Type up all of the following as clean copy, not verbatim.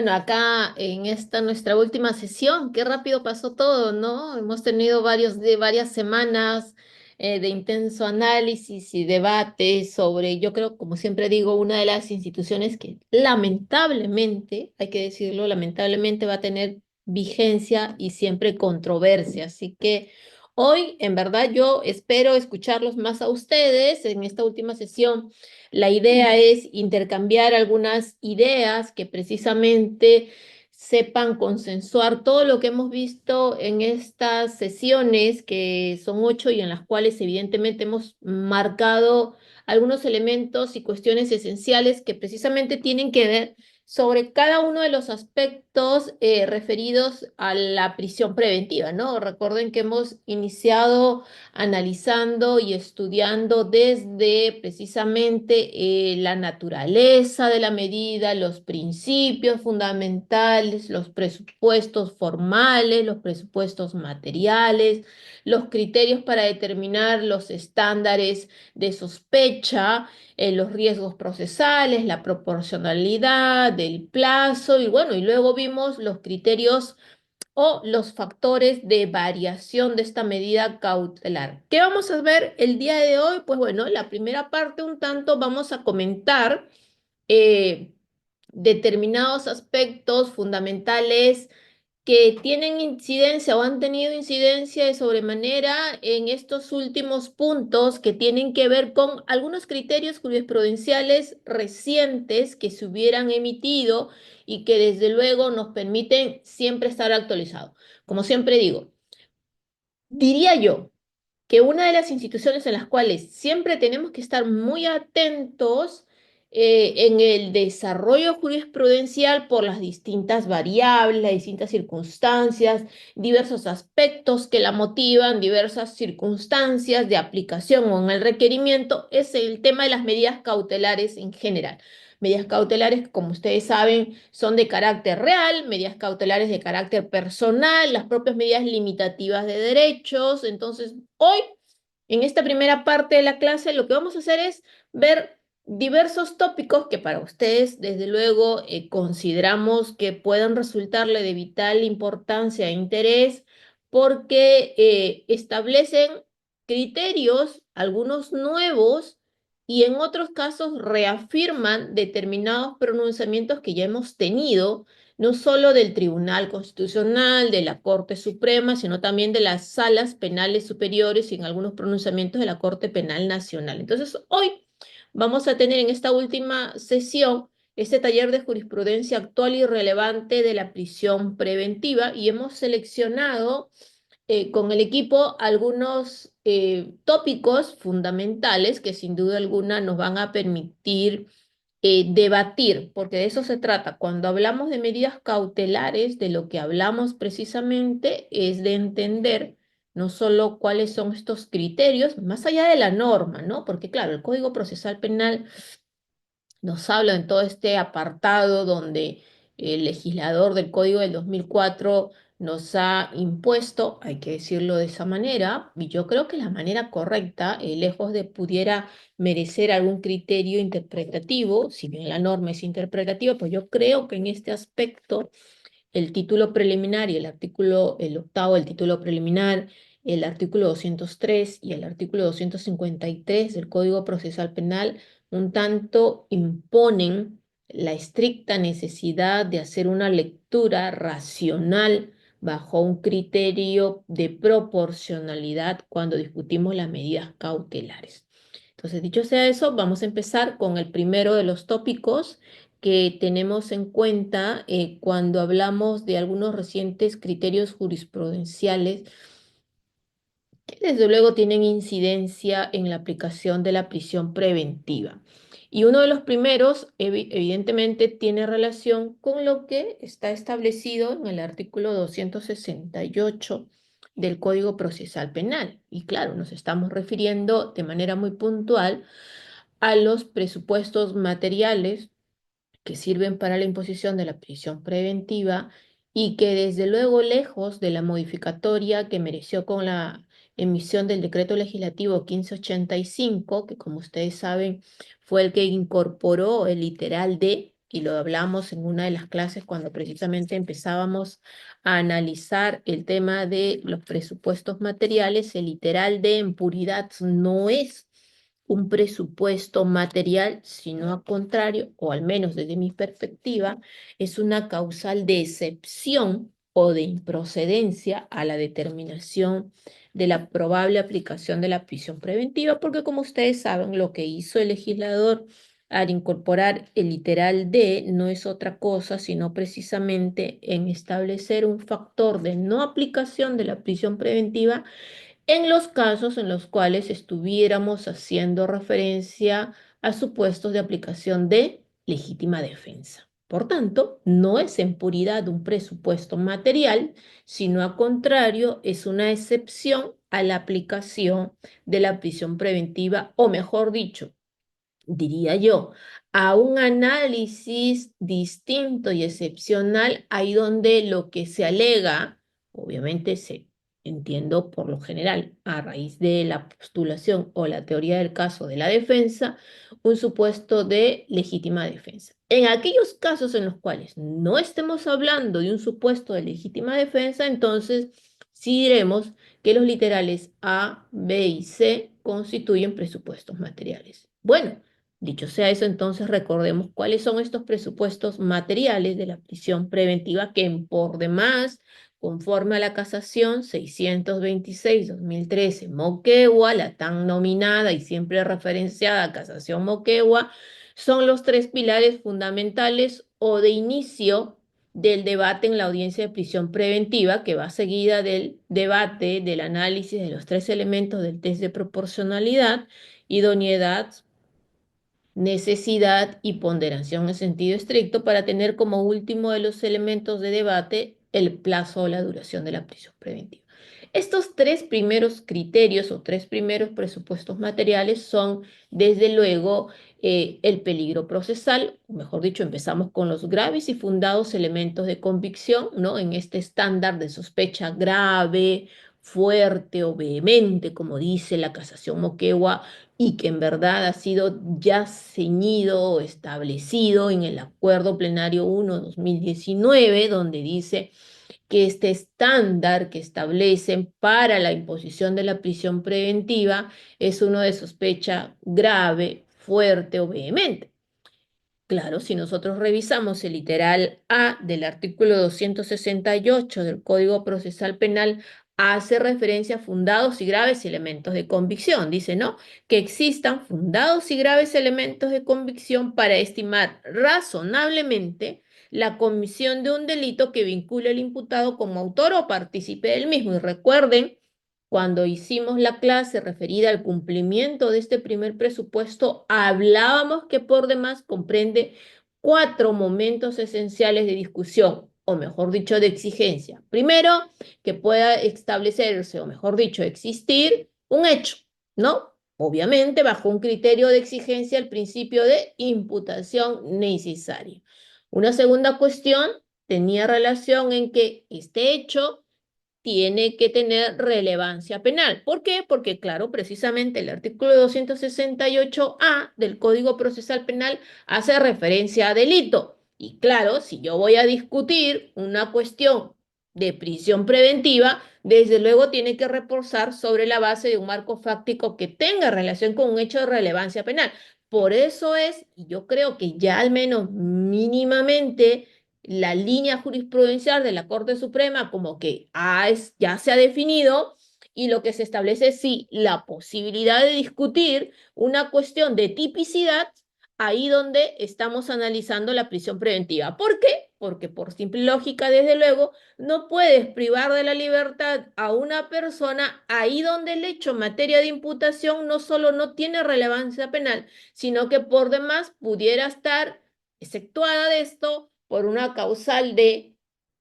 Bueno, acá en esta nuestra última sesión, qué rápido pasó todo, ¿no? Hemos tenido varias semanas de intenso análisis y debate sobre, yo creo, como siempre digo, una de las instituciones que lamentablemente, hay que decirlo, lamentablemente va a tener vigencia y siempre controversia. Así que hoy, en verdad, yo espero escucharlos más a ustedes en esta última sesión. La idea es intercambiar algunas ideas que precisamente sepan consensuar todo lo que hemos visto en estas sesiones, que son 8 y en las cuales evidentemente hemos marcado algunos elementos y cuestiones esenciales que precisamente tienen que ver sobre cada uno de los aspectos referidos a la prisión preventiva, ¿no? Recuerden que hemos iniciado analizando y estudiando desde precisamente la naturaleza de la medida, los principios fundamentales, los presupuestos formales, los presupuestos materiales, los criterios para determinar los estándares de sospecha, los riesgos procesales, la proporcionalidad del plazo y bueno, y luego vimos los criterios o los factores de variación de esta medida cautelar. ¿Qué vamos a ver el día de hoy? Pues bueno, la primera parte un tanto vamos a comentar eh, determinados aspectos fundamentales que tienen incidencia o han tenido incidencia de sobremanera en estos últimos puntos que tienen que ver con algunos criterios jurisprudenciales recientes que se hubieran emitido y que desde luego nos permiten siempre estar actualizados. Como siempre digo, diría yo que una de las instituciones en las cuales siempre tenemos que estar muy atentos en el desarrollo jurisprudencial por las distintas variables, las distintas circunstancias, diversos aspectos que la motivan, diversas circunstancias de aplicación o en el requerimiento, es el tema de las medidas cautelares en general. Medidas cautelares, como ustedes saben, son de carácter real, medidas cautelares de carácter personal, las propias medidas limitativas de derechos. Entonces, hoy, en esta primera parte de la clase, lo que vamos a hacer es ver diversos tópicos que para ustedes, desde luego, consideramos que puedan resultarle de vital importancia e interés porque establecen criterios, algunos nuevos, y en otros casos reafirman determinados pronunciamientos que ya hemos tenido, no solo del Tribunal Constitucional, de la Corte Suprema, sino también de las salas penales superiores y en algunos pronunciamientos de la Corte Penal Nacional. Entonces, hoy vamos a tener en esta última sesión este taller de jurisprudencia actual y relevante de la prisión preventiva y hemos seleccionado con el equipo algunos tópicos fundamentales que sin duda alguna nos van a permitir debatir, porque de eso se trata. Cuando hablamos de medidas cautelares, de lo que hablamos precisamente es de entender no solo cuáles son estos criterios, más allá de la norma, ¿no? Porque claro, el Código Procesal Penal nos habla en todo este apartado donde el legislador del Código del 2004 nos ha impuesto, hay que decirlo de esa manera, y yo creo que la manera correcta, lejos de pudiera merecer algún criterio interpretativo, si bien la norma es interpretativa, pues yo creo que en este aspecto el título preliminar y el octavo, el título preliminar, el artículo 203 y el artículo 253 del Código Procesal Penal un tanto imponen la estricta necesidad de hacer una lectura racional bajo un criterio de proporcionalidad cuando discutimos las medidas cautelares. Entonces, dicho sea eso, vamos a empezar con el primero de los tópicos que tenemos en cuenta cuando hablamos de algunos recientes criterios jurisprudenciales que desde luego tienen incidencia en la aplicación de la prisión preventiva. Y uno de los primeros, evidentemente, tiene relación con lo que está establecido en el artículo 268 del Código Procesal Penal. Y claro, nos estamos refiriendo de manera muy puntual a los presupuestos materiales que sirven para la imposición de la prisión preventiva y que desde luego lejos de la modificatoria que mereció con la emisión del decreto legislativo 1585, que como ustedes saben fue el que incorporó el literal D, y lo hablamos en una de las clases cuando precisamente empezábamos a analizar el tema de los presupuestos materiales, el literal de en puridad no es un presupuesto material, sino al contrario, o al menos desde mi perspectiva, es una causal de excepción o de improcedencia a la determinación de la probable aplicación de la prisión preventiva, porque como ustedes saben, lo que hizo el legislador al incorporar el literal de no es otra cosa, sino precisamente en establecer un factor de no aplicación de la prisión preventiva en los casos en los cuales estuviéramos haciendo referencia a supuestos de aplicación de legítima defensa. Por tanto, no es en puridad un presupuesto material, sino al contrario, es una excepción a la aplicación de la prisión preventiva, o mejor dicho, diría yo, a un análisis distinto y excepcional, ahí donde lo que se alega, obviamente se entiendo por lo general, a raíz de la postulación o la teoría del caso de la defensa, un supuesto de legítima defensa. En aquellos casos en los cuales no estemos hablando de un supuesto de legítima defensa, entonces sí diremos que los literales A, B y C constituyen presupuestos materiales. Bueno, dicho sea eso, entonces recordemos cuáles son estos presupuestos materiales de la prisión preventiva que por demás, conforme a la casación 626-2013 Moquegua, la tan nominada y siempre referenciada casación Moquegua, son los tres pilares fundamentales o de inicio del debate en la audiencia de prisión preventiva, que va seguida del debate, del análisis de los tres elementos del test de proporcionalidad, idoneidad, necesidad y ponderación en sentido estricto para tener como último de los elementos de debate el plazo o la duración de la prisión preventiva. Estos tres primeros criterios o tres primeros presupuestos materiales son, desde luego, el peligro procesal, o mejor dicho, empezamos con los graves y fundados elementos de convicción, ¿no? En este estándar de sospecha grave, fuerte o vehemente, como dice la casación Moquegua, y que en verdad ha sido ya ceñido o establecido en el Acuerdo Plenario 1/2019, donde dice que este estándar que establecen para la imposición de la prisión preventiva es uno de sospecha grave, fuerte o vehemente. Claro, si nosotros revisamos el literal A del artículo 268 del Código Procesal Penal, hace referencia a fundados y graves elementos de convicción. Dice, ¿no? Que existan fundados y graves elementos de convicción para estimar razonablemente la comisión de un delito que vincule al imputado como autor o partícipe del mismo. Y recuerden, cuando hicimos la clase referida al cumplimiento de este primer presupuesto, hablábamos que por demás comprende cuatro momentos esenciales de discusión, o mejor dicho, de exigencia. Primero, que pueda establecerse, o mejor dicho, existir un hecho, ¿no? Obviamente, bajo un criterio de exigencia, el principio de imputación necesaria. Una segunda cuestión tenía relación en que este hecho tiene que tener relevancia penal. ¿Por qué? Porque, claro, precisamente el artículo 268A del Código Procesal Penal hace referencia a delito. Y claro, si yo voy a discutir una cuestión de prisión preventiva, desde luego tiene que reposar sobre la base de un marco fáctico que tenga relación con un hecho de relevancia penal. Por eso es, y yo creo que ya al menos mínimamente la línea jurisprudencial de la Corte Suprema como que ya se ha definido y lo que se establece es sí la posibilidad de discutir una cuestión de tipicidad ahí donde estamos analizando la prisión preventiva. ¿Por qué? Porque por simple lógica, desde luego, no puedes privar de la libertad a una persona ahí donde el hecho en materia de imputación no solo no tiene relevancia penal, sino que por demás pudiera estar exceptuada de esto por una causal de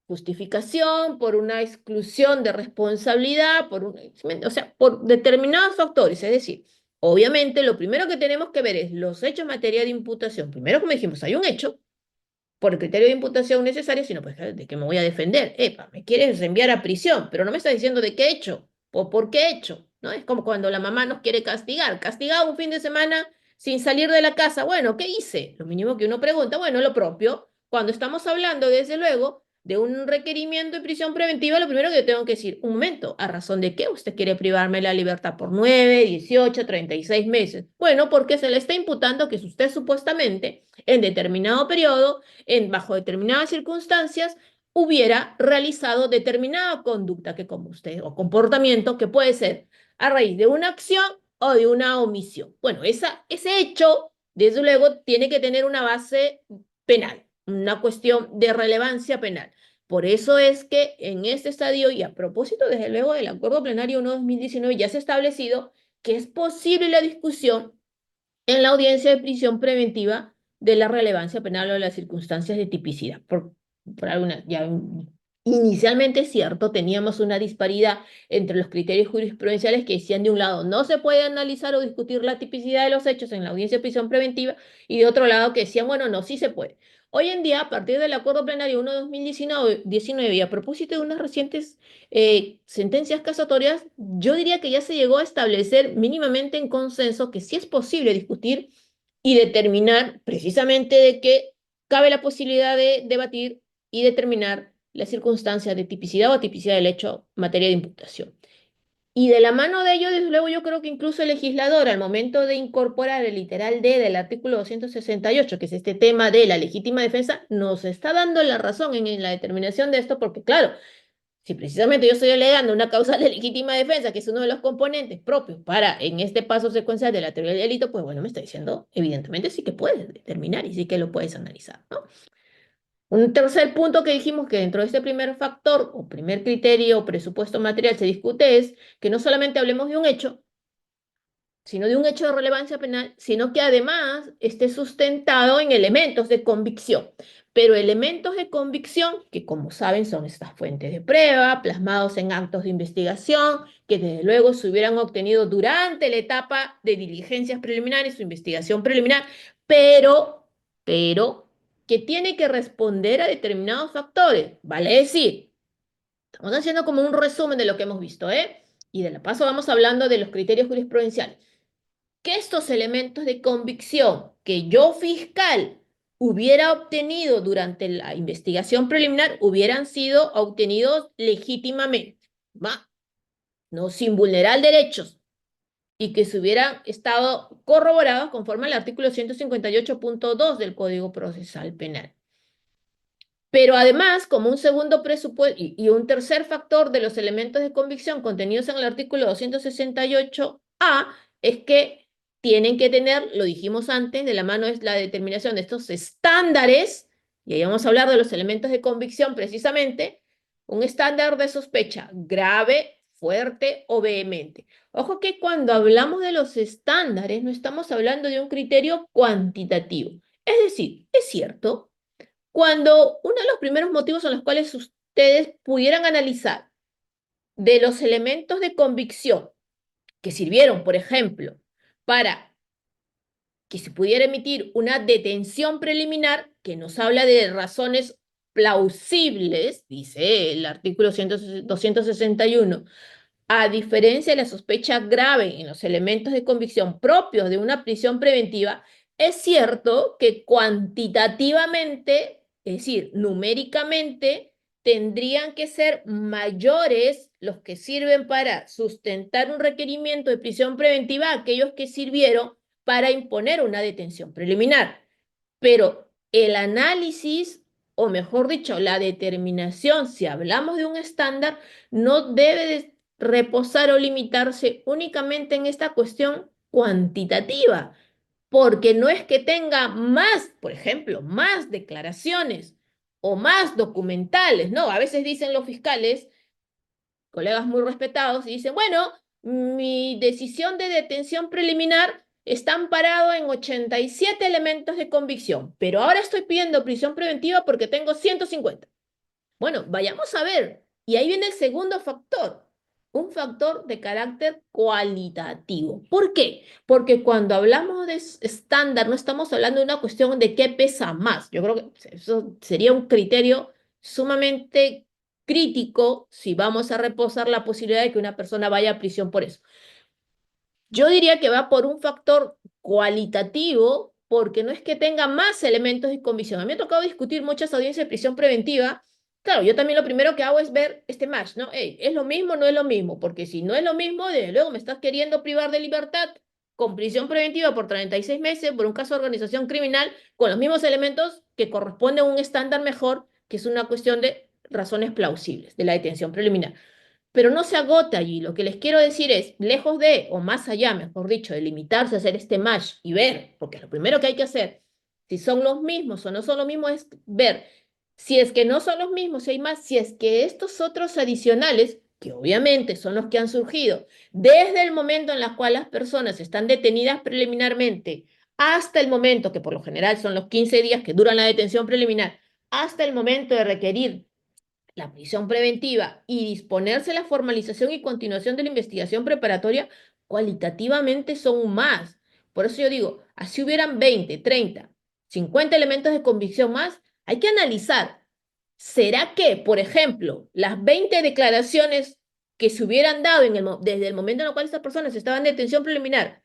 justificación, por una exclusión de responsabilidad, o sea, por determinados factores. Es decir, obviamente lo primero que tenemos que ver es los hechos en materia de imputación. Primero, como dijimos, hay un hecho por el criterio de imputación necesario, sino pues, ¿de qué me voy a defender? Epa, me quieres enviar a prisión, pero no me estás diciendo de qué hecho o por qué hecho, ¿no? Es como cuando la mamá nos quiere castigar. Castigado un fin de semana, sin salir de la casa. Bueno, ¿qué hice? Lo mínimo que uno pregunta, bueno, lo propio. Cuando estamos hablando, desde luego, de un requerimiento de prisión preventiva, lo primero que yo tengo que decir, un momento, ¿a razón de qué usted quiere privarme la libertad por 9, 18, 36 meses? Bueno, porque se le está imputando que usted supuestamente, en determinado periodo, bajo determinadas circunstancias, hubiera realizado determinada conducta que como usted, o comportamiento que puede ser a raíz de una acción o de una omisión. Bueno, ese hecho, desde luego, tiene que tener una base penal, una cuestión de relevancia penal. Por eso es que en este estadio, y a propósito, desde luego, del Acuerdo Plenario 1/2019, ya se ha establecido que es posible la discusión en la audiencia de prisión preventiva de la relevancia penal o de las circunstancias de tipicidad. Por alguna, ya inicialmente es cierto, teníamos una disparidad entre los criterios jurisprudenciales que decían de un lado no se puede analizar o discutir la tipicidad de los hechos en la audiencia de prisión preventiva y de otro lado que decían, bueno, no, sí se puede. Hoy en día, a partir del Acuerdo Plenario 1/2019 y a propósito de unas recientes sentencias casatorias, yo diría que ya se llegó a establecer mínimamente en consenso que sí es posible discutir y determinar precisamente de que cabe la posibilidad de debatir y determinar las circunstancias de tipicidad o atipicidad del hecho en materia de imputación. Y de la mano de ello, desde luego, yo creo que incluso el legislador, al momento de incorporar el literal D del artículo 268, que es este tema de la legítima defensa, nos está dando la razón en la determinación de esto, porque claro, si precisamente yo estoy alegando una causa de legítima defensa, que es uno de los componentes propios para, en este paso secuencial de la teoría del delito, pues bueno, me está diciendo, evidentemente sí que puedes determinar y sí que lo puedes analizar, ¿no? Un tercer punto que dijimos que dentro de este primer factor o primer criterio o presupuesto material se discute es que no solamente hablemos de un hecho, sino de un hecho de relevancia penal, sino que además esté sustentado en elementos de convicción. Pero elementos de convicción que, como saben, son estas fuentes de prueba, plasmados en actos de investigación, que desde luego se hubieran obtenido durante la etapa de diligencias preliminares o investigación preliminar, pero, que tiene que responder a determinados factores. Vale decir, estamos haciendo como un resumen de lo que hemos visto, ¿eh? Y de la paso vamos hablando de los criterios jurisprudenciales que estos elementos de convicción que yo fiscal hubiera obtenido durante la investigación preliminar hubieran sido obtenidos legítimamente, ¿va? No sin vulnerar derechos y que se hubieran estado corroborados conforme al artículo 158.2 del Código Procesal Penal. Pero además, como un segundo presupuesto y un tercer factor de los elementos de convicción contenidos en el artículo 268A es que tienen que tener, lo dijimos antes, de la mano es la determinación de estos estándares, y ahí vamos a hablar de los elementos de convicción precisamente, un estándar de sospecha grave, fuerte o vehemente. Ojo que cuando hablamos de los estándares no estamos hablando de un criterio cuantitativo. Es decir, es cierto cuando uno de los primeros motivos en los cuales ustedes pudieran analizar de los elementos de convicción que sirvieron, por ejemplo, para que se pudiera emitir una detención preliminar que nos habla de razones plausibles, dice el artículo 261, a diferencia de la sospecha grave en los elementos de convicción propios de una prisión preventiva, es cierto que cuantitativamente, es decir, numéricamente, tendrían que ser mayores los que sirven para sustentar un requerimiento de prisión preventiva a aquellos que sirvieron para imponer una detención preliminar. Pero el análisis, o mejor dicho, la determinación, si hablamos de un estándar, no debe de reposar o limitarse únicamente en esta cuestión cuantitativa, porque no es que tenga más, por ejemplo, más declaraciones o más documentales, no, a veces dicen los fiscales, colegas muy respetados, y dicen, bueno, mi decisión de detención preliminar está amparado en 87 elementos de convicción, pero ahora estoy pidiendo prisión preventiva porque tengo 150. Bueno, vayamos a ver. Y ahí viene el segundo factor, un factor de carácter cualitativo. ¿Por qué? Porque cuando hablamos de estándar, no estamos hablando de una cuestión de qué pesa más. Yo creo que eso sería un criterio sumamente crítico si vamos a reposar la posibilidad de que una persona vaya a prisión por eso. Yo diría que va por un factor cualitativo, porque no es que tenga más elementos de convicción. A mí me ha tocado discutir muchas audiencias de prisión preventiva. Claro, yo también lo primero que hago es ver este match, ¿no? Ey, ¿es lo mismo o no es lo mismo? Porque si no es lo mismo, desde luego me estás queriendo privar de libertad con prisión preventiva por 36 meses por un caso de organización criminal con los mismos elementos que corresponden a un estándar mejor, que es una cuestión de razones plausibles de la detención preliminar. Pero no se agota allí. Lo que les quiero decir es, lejos de, o más allá, mejor dicho, de limitarse a hacer este match y ver, porque lo primero que hay que hacer, si son los mismos o no son los mismos, es ver si es que no son los mismos, si hay más, si es que estos otros adicionales, que obviamente son los que han surgido desde el momento en el cual las personas están detenidas preliminarmente, hasta el momento, que por lo general son los 15 días que duran la detención preliminar, hasta el momento de requerir la prisión preventiva y disponerse la formalización y continuación de la investigación preparatoria, cualitativamente son más. Por eso yo digo, así hubieran 20, 30, 50 elementos de convicción más, hay que analizar. ¿Será que, por ejemplo, las 20 declaraciones que se hubieran dado desde el momento en el cual estas personas estaban en detención preliminar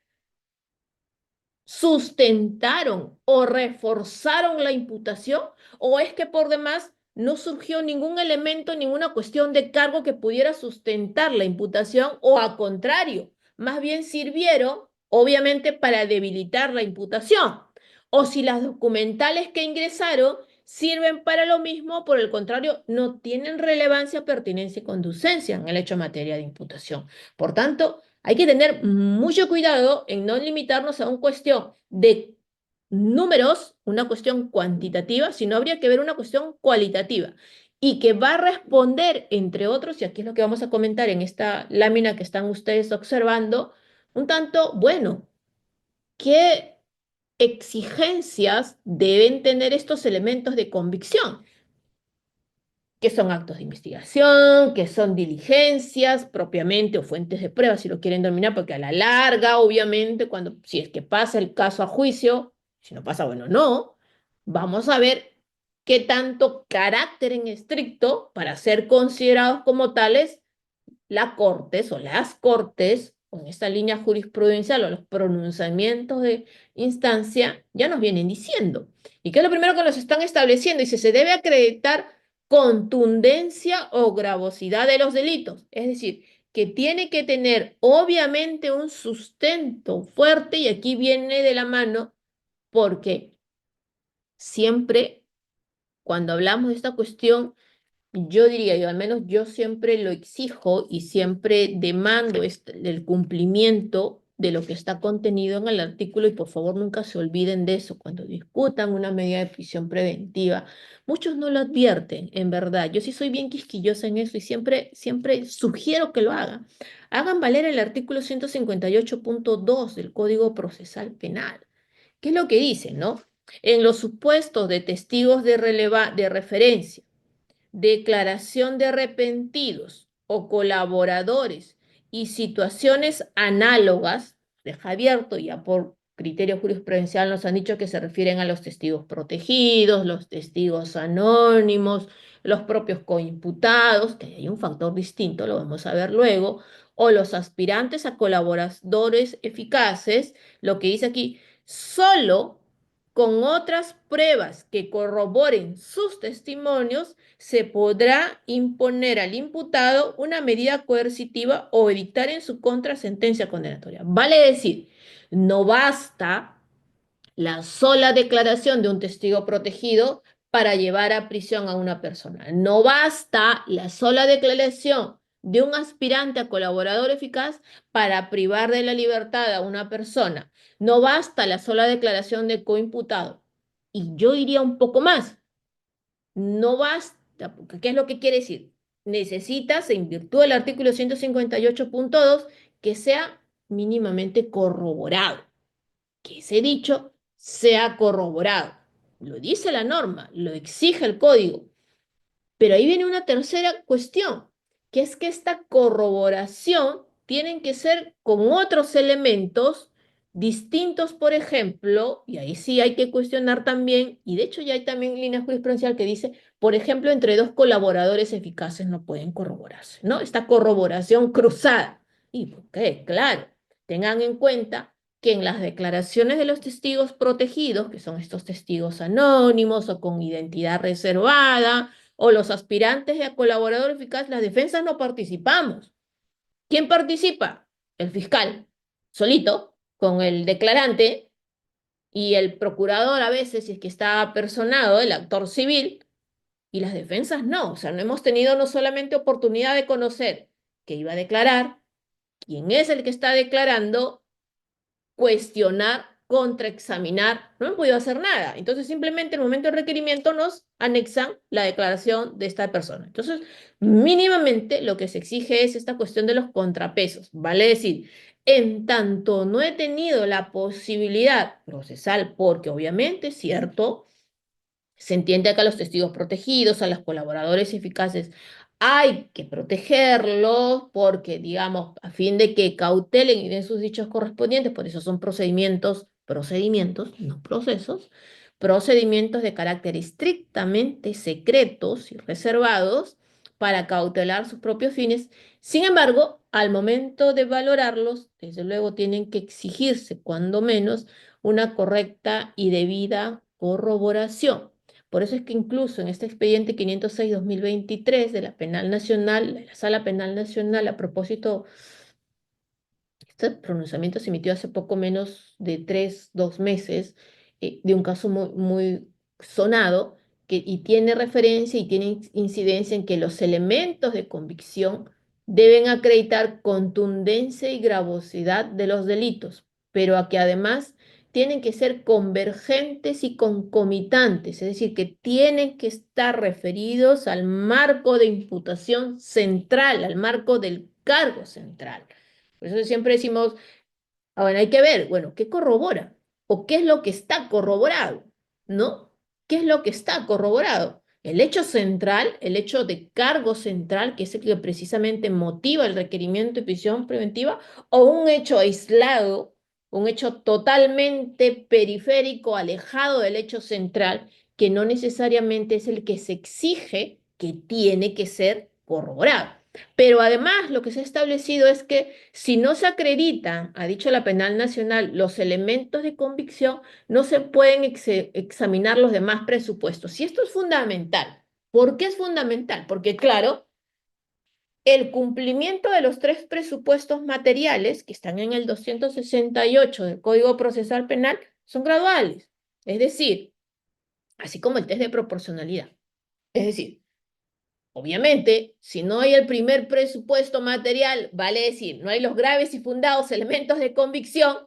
sustentaron o reforzaron la imputación, o es que por demás no surgió ningún elemento, ninguna cuestión de cargo que pudiera sustentar la imputación, o al contrario, más bien sirvieron, obviamente, para debilitar la imputación? O si las documentales que ingresaron sirven para lo mismo, por el contrario, no tienen relevancia, pertinencia y conducencia en el hecho en materia de imputación. Por tanto, hay que tener mucho cuidado en no limitarnos a una cuestión de números, una cuestión cuantitativa, sino habría que ver una cuestión cualitativa y que va a responder, entre otros, y aquí es lo que vamos a comentar en esta lámina que están ustedes observando, un tanto, bueno, ¿qué exigencias deben tener estos elementos de convicción? Que son actos de investigación, que son diligencias propiamente o fuentes de prueba, si lo quieren denominar, porque a la larga, obviamente, cuando, si es que pasa el caso a juicio, si no pasa, bueno, no, vamos a ver qué tanto carácter en estricto para ser considerados como tales la Cortes o las Cortes, con esta línea jurisprudencial o los pronunciamientos de instancia, ya nos vienen diciendo. ¿Y qué es lo primero que nos están estableciendo? Dice, se debe acreditar contundencia o gravosidad de los delitos. Es decir, que tiene que tener obviamente un sustento fuerte, y aquí viene de la mano, porque siempre cuando hablamos de esta cuestión, yo diría, yo al menos yo siempre lo exijo y siempre demando el cumplimiento de lo que está contenido en el artículo, y por favor nunca se olviden de eso cuando discutan una medida de prisión preventiva. Muchos no lo advierten, en verdad. Yo sí soy bien quisquillosa en eso y siempre sugiero que lo hagan. Hagan valer el artículo 158.2 del Código Procesal Penal. ¿Qué es lo que dice, no? En los supuestos de testigos de referencia, declaración de arrepentidos o colaboradores y situaciones análogas, deja abierto, ya por criterio jurisprudencial nos han dicho que se refieren a los testigos protegidos, los testigos anónimos, los propios coimputados, que hay un factor distinto, lo vamos a ver luego, o los aspirantes a colaboradores eficaces. Lo que dice aquí, solo con otras pruebas que corroboren sus testimonios, se podrá imponer al imputado una medida coercitiva o dictar en su contra sentencia condenatoria. Vale decir, no basta la sola declaración de un testigo protegido para llevar a prisión a una persona. No basta la sola declaración de un aspirante a colaborador eficaz para privar de la libertad a una persona. No basta la sola declaración de coimputado. Y yo iría un poco más. No basta, porque ¿qué es lo que quiere decir? Necesitas, en virtud del artículo 158.2, que sea mínimamente corroborado, que ese dicho sea corroborado. Lo dice la norma, lo exige el código. Pero ahí viene una tercera cuestión, que es que esta corroboración tienen que ser con otros elementos distintos, por ejemplo, y ahí sí hay que cuestionar también, y de hecho ya hay también línea jurisprudencial que dice, por ejemplo, entre dos colaboradores eficaces no pueden corroborarse, ¿no? Esta corroboración cruzada. ¿Y por qué? Claro, tengan en cuenta que en las declaraciones de los testigos protegidos, que son estos testigos anónimos o con identidad reservada, o los aspirantes a colaborador eficaz, las defensas no participamos. ¿Quién participa? El fiscal, solito, con el declarante y el procurador a veces, si es que está personado, el actor civil, y las defensas no. O sea, no hemos tenido no solamente oportunidad de conocer que iba a declarar, quién es el que está declarando, cuestionar, contraexaminar, no han podido hacer nada. Entonces, simplemente en el momento del requerimiento nos anexan la declaración de esta persona. Entonces, mínimamente lo que se exige es esta cuestión de los contrapesos. Vale decir, en tanto no he tenido la posibilidad procesal, porque obviamente es cierto, se entiende acá a los testigos protegidos, a los colaboradores eficaces. Hay que protegerlos porque, digamos, a fin de que cautelen y den sus dichos correspondientes, por eso son procedimientos, no procesos, procedimientos de carácter estrictamente secretos y reservados para cautelar sus propios fines. Sin embargo, al momento de valorarlos, desde luego tienen que exigirse, cuando menos, una correcta y debida corroboración. Por eso es que incluso en este expediente 506-2023 de la Penal Nacional, de la Sala Penal Nacional, a propósito, este pronunciamiento se emitió hace poco menos de 2 meses, de un caso muy, muy sonado, y tiene referencia y tiene incidencia en que los elementos de convicción deben acreditar contundencia y gravosidad de los delitos, pero a que además tienen que ser convergentes y concomitantes, es decir, que tienen que estar referidos al marco de imputación central, al marco del cargo central. Por eso siempre decimos, ahora hay que ver, bueno, ¿qué corrobora? ¿O qué es lo que está corroborado? ¿No? ¿Qué es lo que está corroborado? El hecho central, el hecho de cargo central, que es el que precisamente motiva el requerimiento de prisión preventiva, o un hecho aislado, un hecho totalmente periférico, alejado del hecho central, que no necesariamente es el que se exige que tiene que ser corroborado. Pero además lo que se ha establecido es que si no se acreditan, ha dicho la Penal Nacional, los elementos de convicción, no se pueden examinar los demás presupuestos. Y esto es fundamental. ¿Por qué es fundamental? Porque claro, el cumplimiento de los tres presupuestos materiales que están en el 268 del Código Procesal Penal son graduales. Es decir, así como el test de proporcionalidad. Es decir, obviamente, si no hay el primer presupuesto material, vale decir, no hay los graves y fundados elementos de convicción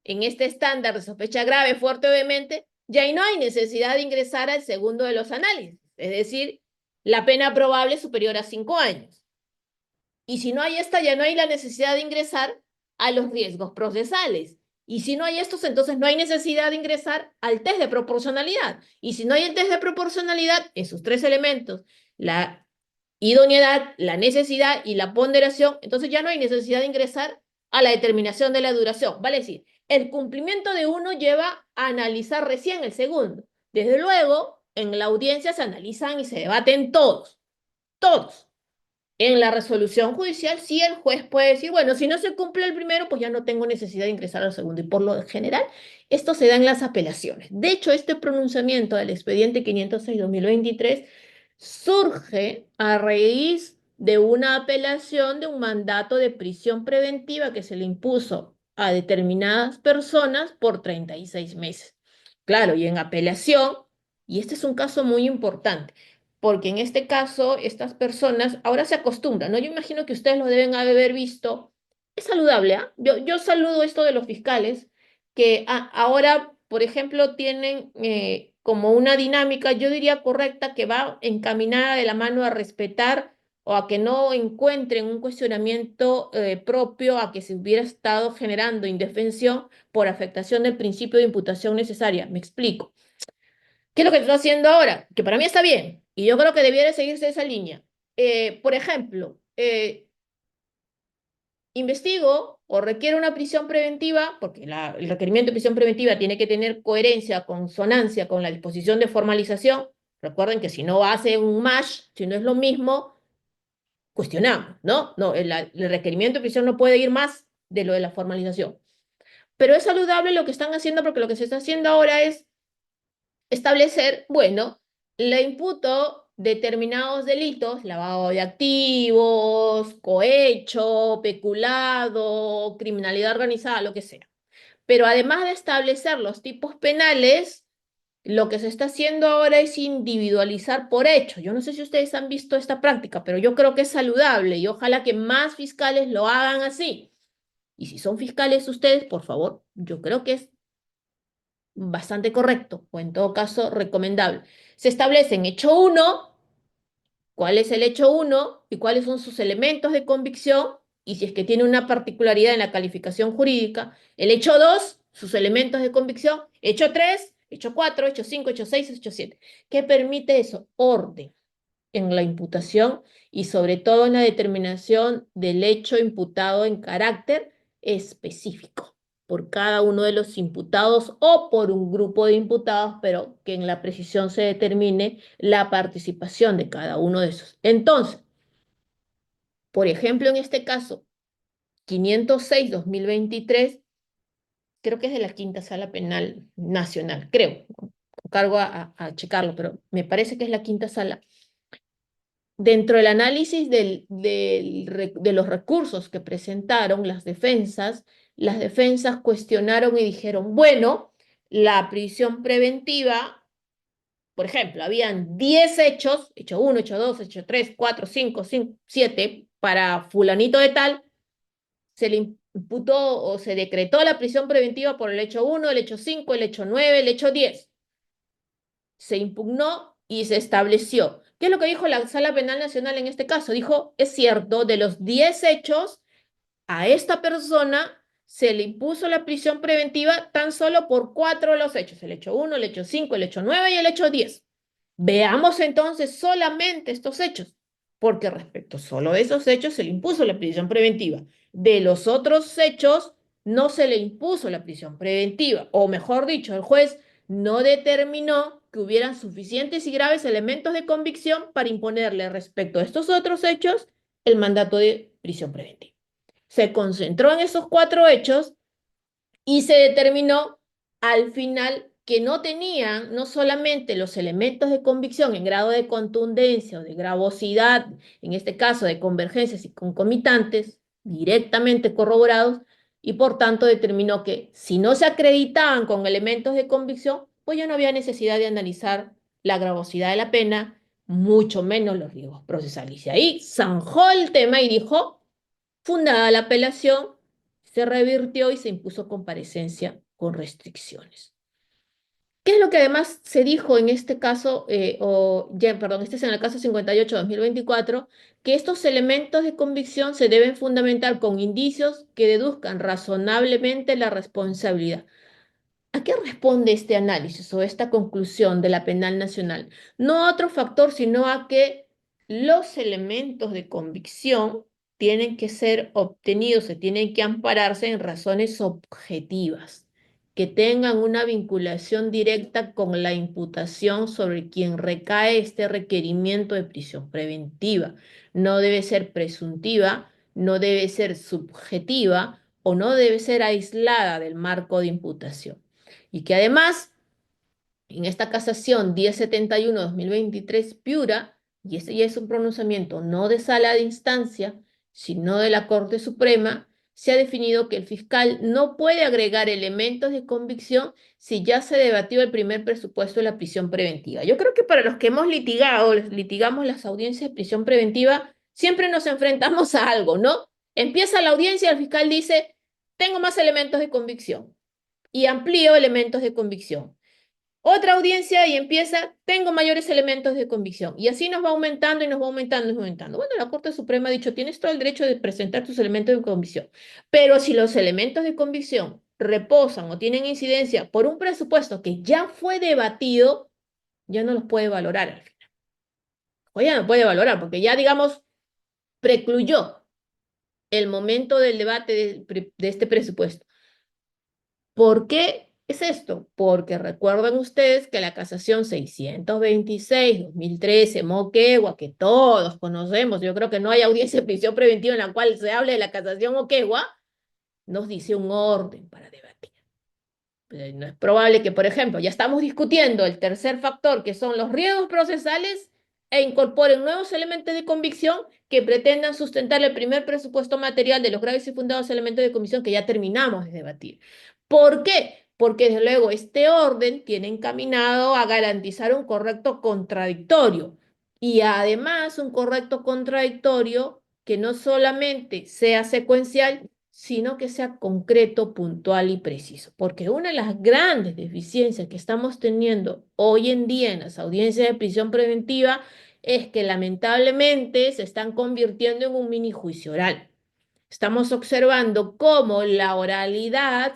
en este estándar de sospecha grave, fuerte o vehemente, ya ahí no hay necesidad de ingresar al segundo de los análisis, es decir, la pena probable es superior a 5 años. Y si no hay esta, ya no hay la necesidad de ingresar a los riesgos procesales. Y si no hay estos, entonces no hay necesidad de ingresar al test de proporcionalidad. Y si no hay el test de proporcionalidad, esos tres elementos, la idoneidad, la necesidad y la ponderación, entonces ya no hay necesidad de ingresar a la determinación de la duración. Vale decir, el cumplimiento de uno lleva a analizar recién el segundo. Desde luego, en la audiencia se analizan y se debaten todos, todos. En la resolución judicial, sí el juez puede decir, bueno, si no se cumple el primero, pues ya no tengo necesidad de ingresar al segundo. Y por lo general, esto se da en las apelaciones. De hecho, este pronunciamiento del expediente 506-2023 surge a raíz de una apelación de un mandato de prisión preventiva que se le impuso a determinadas personas por 36 meses. Claro, y en apelación, y este es un caso muy importante, porque en este caso estas personas ahora se acostumbran, ¿no? Yo imagino que ustedes lo deben haber visto. Es saludable, ¿ah? Yo saludo esto de los fiscales, que ahora, por ejemplo, tienen como una dinámica, yo diría correcta, que va encaminada de la mano a respetar o a que no encuentren un cuestionamiento propio a que se hubiera estado generando indefensión por afectación del principio de imputación necesaria. Me explico. ¿Qué es lo que estoy haciendo ahora? Que para mí está bien, y yo creo que debiera seguirse esa línea. Por ejemplo, investigo o requiero una prisión preventiva, porque el requerimiento de prisión preventiva tiene que tener coherencia, consonancia con la disposición de formalización. Recuerden que si no hace un match, si no es lo mismo, cuestionamos, ¿no? No, el requerimiento de prisión no puede ir más de lo de la formalización. Pero es saludable lo que están haciendo porque lo que se está haciendo ahora es establecer, bueno, le imputo determinados delitos, lavado de activos, cohecho, peculado, criminalidad organizada, lo que sea. Pero además de establecer los tipos penales, lo que se está haciendo ahora es individualizar por hecho. Yo no sé si ustedes han visto esta práctica, pero yo creo que es saludable y ojalá que más fiscales lo hagan así. Y si son fiscales ustedes, por favor, yo creo que es bastante correcto o en todo caso recomendable. Se establece en hecho uno cuál es el hecho uno y cuáles son sus elementos de convicción y si es que tiene una particularidad en la calificación jurídica. El hecho 2 sus elementos de convicción. Hecho 3 hecho 4 hecho 5 hecho 6 hecho 7. ¿Qué permite eso? Orden en la imputación y sobre todo en la determinación del hecho imputado en carácter específico por cada uno de los imputados o por un grupo de imputados, pero que en la precisión se determine la participación de cada uno de esos. Entonces, por ejemplo, en este caso, 506/2023, creo que es de la Quinta Sala Penal Nacional, creo, cargo a checarlo, pero me parece que es la Quinta Sala. Dentro del análisis de los recursos que presentaron las defensas cuestionaron y dijeron, bueno, la prisión preventiva, por ejemplo, habían 10 hechos, hecho uno hecho 2 hecho 3 4 5 7, para fulanito de tal, se le imputó o se decretó la prisión preventiva por el hecho uno el hecho 5 el hecho 9 el hecho 10 se impugnó y se estableció. ¿Qué es lo que dijo la Sala Penal Nacional en este caso? Dijo, es cierto, de los 10 hechos, a esta persona se le impuso la prisión preventiva tan solo por 4 de los hechos, el hecho uno el hecho 5 el hecho 9 y el hecho 10. Veamos entonces solamente estos hechos, porque respecto solo a esos hechos se le impuso la prisión preventiva. De los otros hechos no se le impuso la prisión preventiva, o mejor dicho, el juez no determinó que hubieran suficientes y graves elementos de convicción para imponerle respecto a estos otros hechos el mandato de prisión preventiva. Se concentró en esos 4 hechos y se determinó al final que no tenían no solamente los elementos de convicción en grado de contundencia o de gravosidad, en este caso de convergencias y concomitantes, directamente corroborados, y por tanto determinó que si no se acreditaban con elementos de convicción, pues ya no había necesidad de analizar la gravosidad de la pena, mucho menos los riesgos procesales. Y ahí zanjó el tema y dijo, fundada la apelación, se revirtió y se impuso comparecencia con restricciones. ¿Qué es lo que además se dijo en este caso, perdón, este es en el caso 58/2024, que estos elementos de convicción se deben fundamentar con indicios que deduzcan razonablemente la responsabilidad? ¿A qué responde este análisis o esta conclusión de la Penal Nacional? No a otro factor, sino a que los elementos de convicción tienen que ser obtenidos, se tienen que ampararse en razones objetivas, que tengan una vinculación directa con la imputación sobre quien recae este requerimiento de prisión preventiva. No debe ser presuntiva, no debe ser subjetiva o no debe ser aislada del marco de imputación y que además en esta casación 1071/2023 Piura, y este ya es un pronunciamiento no de sala de instancia, sino de la Corte Suprema, se ha definido que el fiscal no puede agregar elementos de convicción si ya se debatió el primer presupuesto de la prisión preventiva. Yo creo que para los que hemos litigamos las audiencias de prisión preventiva, siempre nos enfrentamos a algo, ¿no? Empieza la audiencia, el fiscal dice, tengo más elementos de convicción y amplío elementos de convicción. Otra audiencia y empieza, tengo mayores elementos de convicción. Y así nos va aumentando y nos va aumentando y nos va aumentando. Bueno, la Corte Suprema ha dicho, tienes todo el derecho de presentar tus elementos de convicción. Pero si los elementos de convicción reposan o tienen incidencia por un presupuesto que ya fue debatido, ya no los puede valorar al final. O ya no puede valorar porque ya, digamos, precluyó el momento del debate de este presupuesto. ¿Por qué es esto? Porque recuerden ustedes que la casación 626/2013, Moquegua, que todos conocemos, yo creo que no hay audiencia de prisión preventiva en la cual se hable de la casación Moquegua, nos dice un orden para debatir. No es probable que, por ejemplo, ya estamos discutiendo el tercer factor, que son los riesgos procesales, e incorporen nuevos elementos de convicción que pretendan sustentar el primer presupuesto material de los graves y fundados elementos de convicción que ya terminamos de debatir. ¿Por qué? Porque desde luego este orden tiene encaminado a garantizar un correcto contradictorio y además un correcto contradictorio que no solamente sea secuencial, sino que sea concreto, puntual y preciso. Porque una de las grandes deficiencias que estamos teniendo hoy en día en las audiencias de prisión preventiva es que lamentablemente se están convirtiendo en un mini juicio oral. Estamos observando cómo la oralidad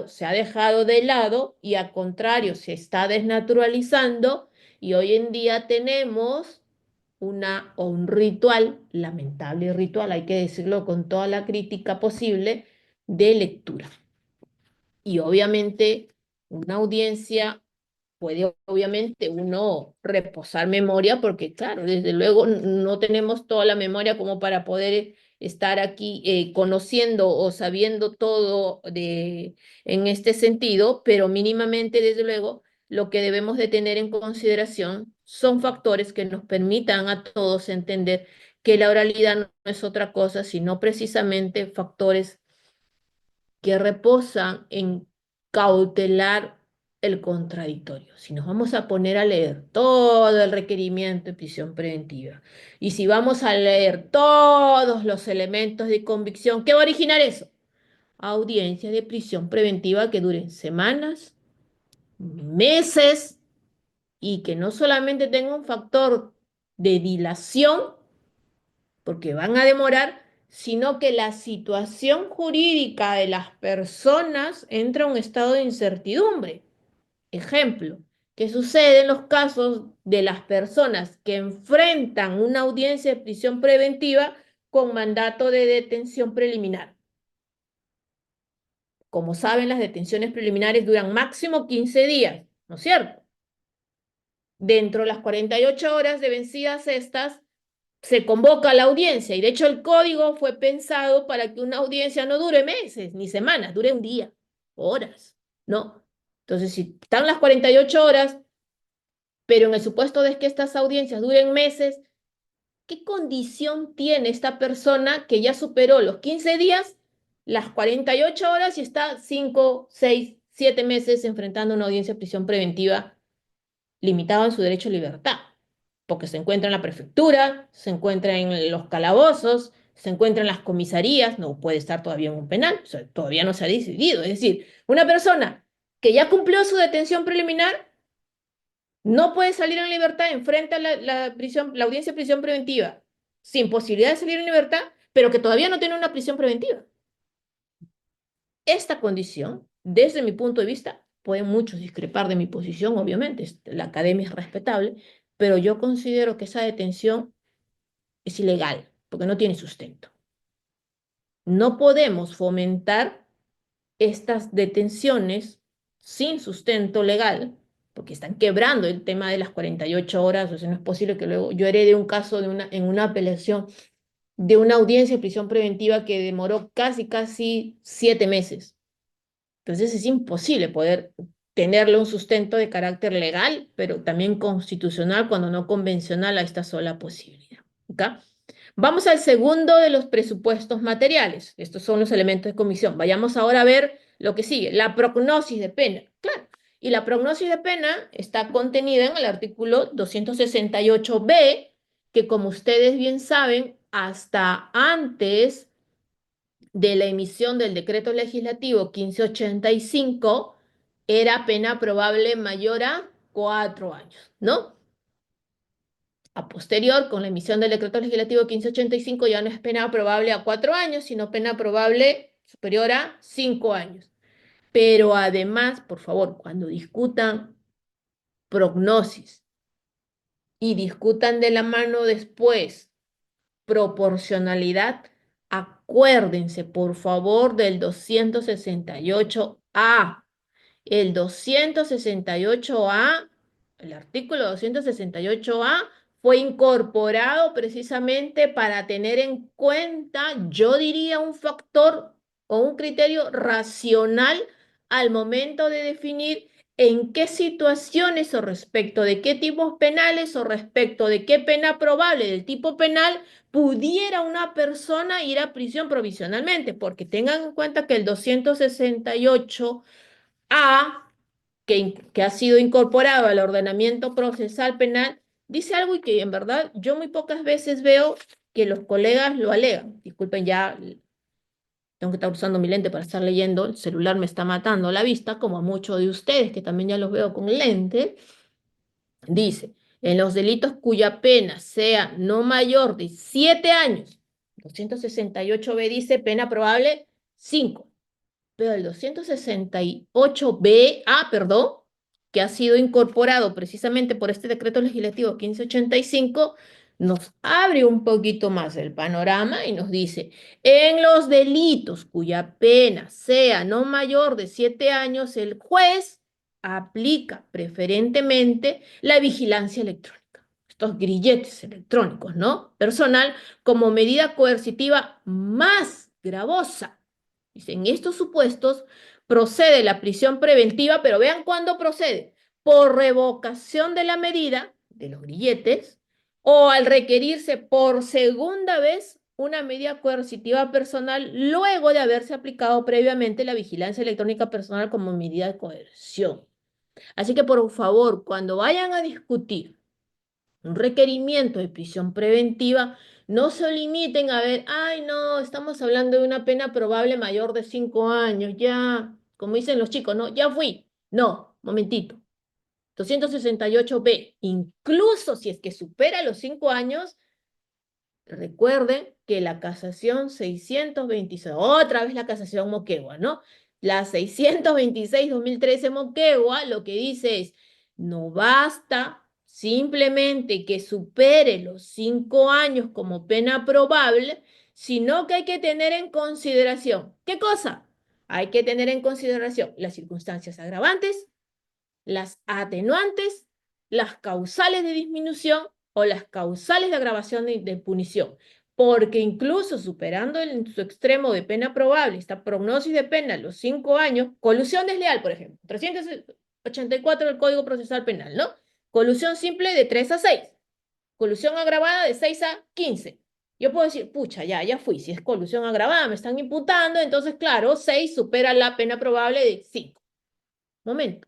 se ha dejado de lado y al contrario se está desnaturalizando y hoy en día tenemos un ritual, lamentable ritual, hay que decirlo con toda la crítica posible, de lectura. Y obviamente una audiencia puede obviamente uno reposar memoria porque claro, desde luego no tenemos toda la memoria como para poder estar aquí conociendo o sabiendo todo en este sentido, pero mínimamente desde luego lo que debemos de tener en consideración son factores que nos permitan a todos entender que la oralidad no es otra cosa, sino precisamente factores que reposan en cautelar el contradictorio. Si nos vamos a poner a leer todo el requerimiento de prisión preventiva y si vamos a leer todos los elementos de convicción, ¿qué va a originar eso? Audiencias de prisión preventiva que duren semanas, meses y que no solamente tenga un factor de dilación, porque van a demorar, sino que la situación jurídica de las personas entra a un estado de incertidumbre. Ejemplo, ¿qué sucede en los casos de las personas que enfrentan una audiencia de prisión preventiva con mandato de detención preliminar? Como saben, las detenciones preliminares duran máximo 15 días, ¿no es cierto? Dentro de las 48 horas de vencidas estas, se convoca a la audiencia y de hecho el código fue pensado para que una audiencia no dure meses ni semanas, dure un día, horas, ¿no? Entonces, si están las 48 horas, pero en el supuesto de que estas audiencias duren meses, ¿qué condición tiene esta persona que ya superó los 15 días, las 48 horas y está 5, 6, 7 meses enfrentando una audiencia de prisión preventiva limitada en su derecho a libertad? Porque se encuentra en la prefectura, se encuentra en los calabozos, se encuentra en las comisarías, no puede estar todavía en un penal, o sea, todavía no se ha decidido. Es decir, una persona que ya cumplió su detención preliminar no puede salir en libertad, enfrenta la audiencia de prisión preventiva sin posibilidad de salir en libertad, pero que todavía no tiene una prisión preventiva. Esta condición, desde mi punto de vista, pueden muchos discrepar de mi posición, obviamente, la academia es respetable, pero yo considero que esa detención es ilegal, porque no tiene sustento. No podemos fomentar estas detenciones sin sustento legal, porque están quebrando el tema de las 48 horas, o sea, no es posible que luego yo herede un caso en una apelación de una audiencia de prisión preventiva que demoró casi 7 meses. Entonces es imposible poder tenerle un sustento de carácter legal, pero también constitucional, cuando no convencional, a esta sola posibilidad. ¿Okay? Vamos al segundo de los presupuestos materiales. Estos son los elementos de comisión. Vayamos ahora a ver lo que sigue, la prognosis de pena. Claro, y la prognosis de pena está contenida en el artículo 268b, que como ustedes bien saben, hasta antes de la emisión del decreto legislativo 1585 era pena probable mayor a 4 años, ¿no? A posterior, con la emisión del decreto legislativo 1585 ya no es pena probable a 4 años, sino pena probable superior a 5 años. Pero además, por favor, cuando discutan prognosis y discutan de la mano después proporcionalidad, acuérdense, por favor, del 268A. El 268A, el artículo 268A, fue incorporado precisamente para tener en cuenta, yo diría, un factor o un criterio racional al momento de definir en qué situaciones o respecto de qué tipos penales o respecto de qué pena probable del tipo penal pudiera una persona ir a prisión provisionalmente, porque tengan en cuenta que el 268A, que ha sido incorporado al ordenamiento procesal penal, dice algo y que en verdad yo muy pocas veces veo que los colegas lo alegan. Disculpen, ya tengo que estar usando mi lente para estar leyendo, el celular me está matando la vista, como a muchos de ustedes, que también ya los veo con lente. Dice, en los delitos cuya pena sea no mayor de 7 años, 268B dice pena probable 5. Pero el 268B, perdón, que ha sido incorporado precisamente por este decreto legislativo 1585, nos abre un poquito más el panorama y nos dice, en los delitos cuya pena sea no mayor de 7 años, el juez aplica preferentemente la vigilancia electrónica, estos grilletes electrónicos, ¿no? Personal como medida coercitiva más gravosa. Dice, en estos supuestos procede la prisión preventiva, pero vean cuándo procede. Por revocación de la medida de los grilletes o al requerirse por segunda vez una medida coercitiva personal luego de haberse aplicado previamente la vigilancia electrónica personal como medida de coerción. Así que por favor, cuando vayan a discutir un requerimiento de prisión preventiva, no se limiten a ver, ay, no, estamos hablando de una pena probable mayor de 5 años, ya, como dicen los chicos, no, ya fui. No, momentito. 268B, incluso si es que supera los 5 años, recuerden que la casación 626, otra vez la casación Moquegua, ¿no? La 626-2013 Moquegua lo que dice es, no basta simplemente que supere los 5 años como pena probable, sino que hay que tener en consideración, ¿qué cosa? Hay que tener en consideración las circunstancias agravantes, las atenuantes, las causales de disminución o las causales de agravación de punición, porque incluso superando en su extremo de pena probable esta prognosis de pena a los 5 años, colusión desleal, por ejemplo, 384 del Código Procesal Penal, ¿no? Colusión simple de 3 a 6, colusión agravada de 6 a 15. Yo puedo decir, pucha, ya fui, si es colusión agravada, me están imputando, entonces, claro, 6 supera la pena probable de 5. Momento,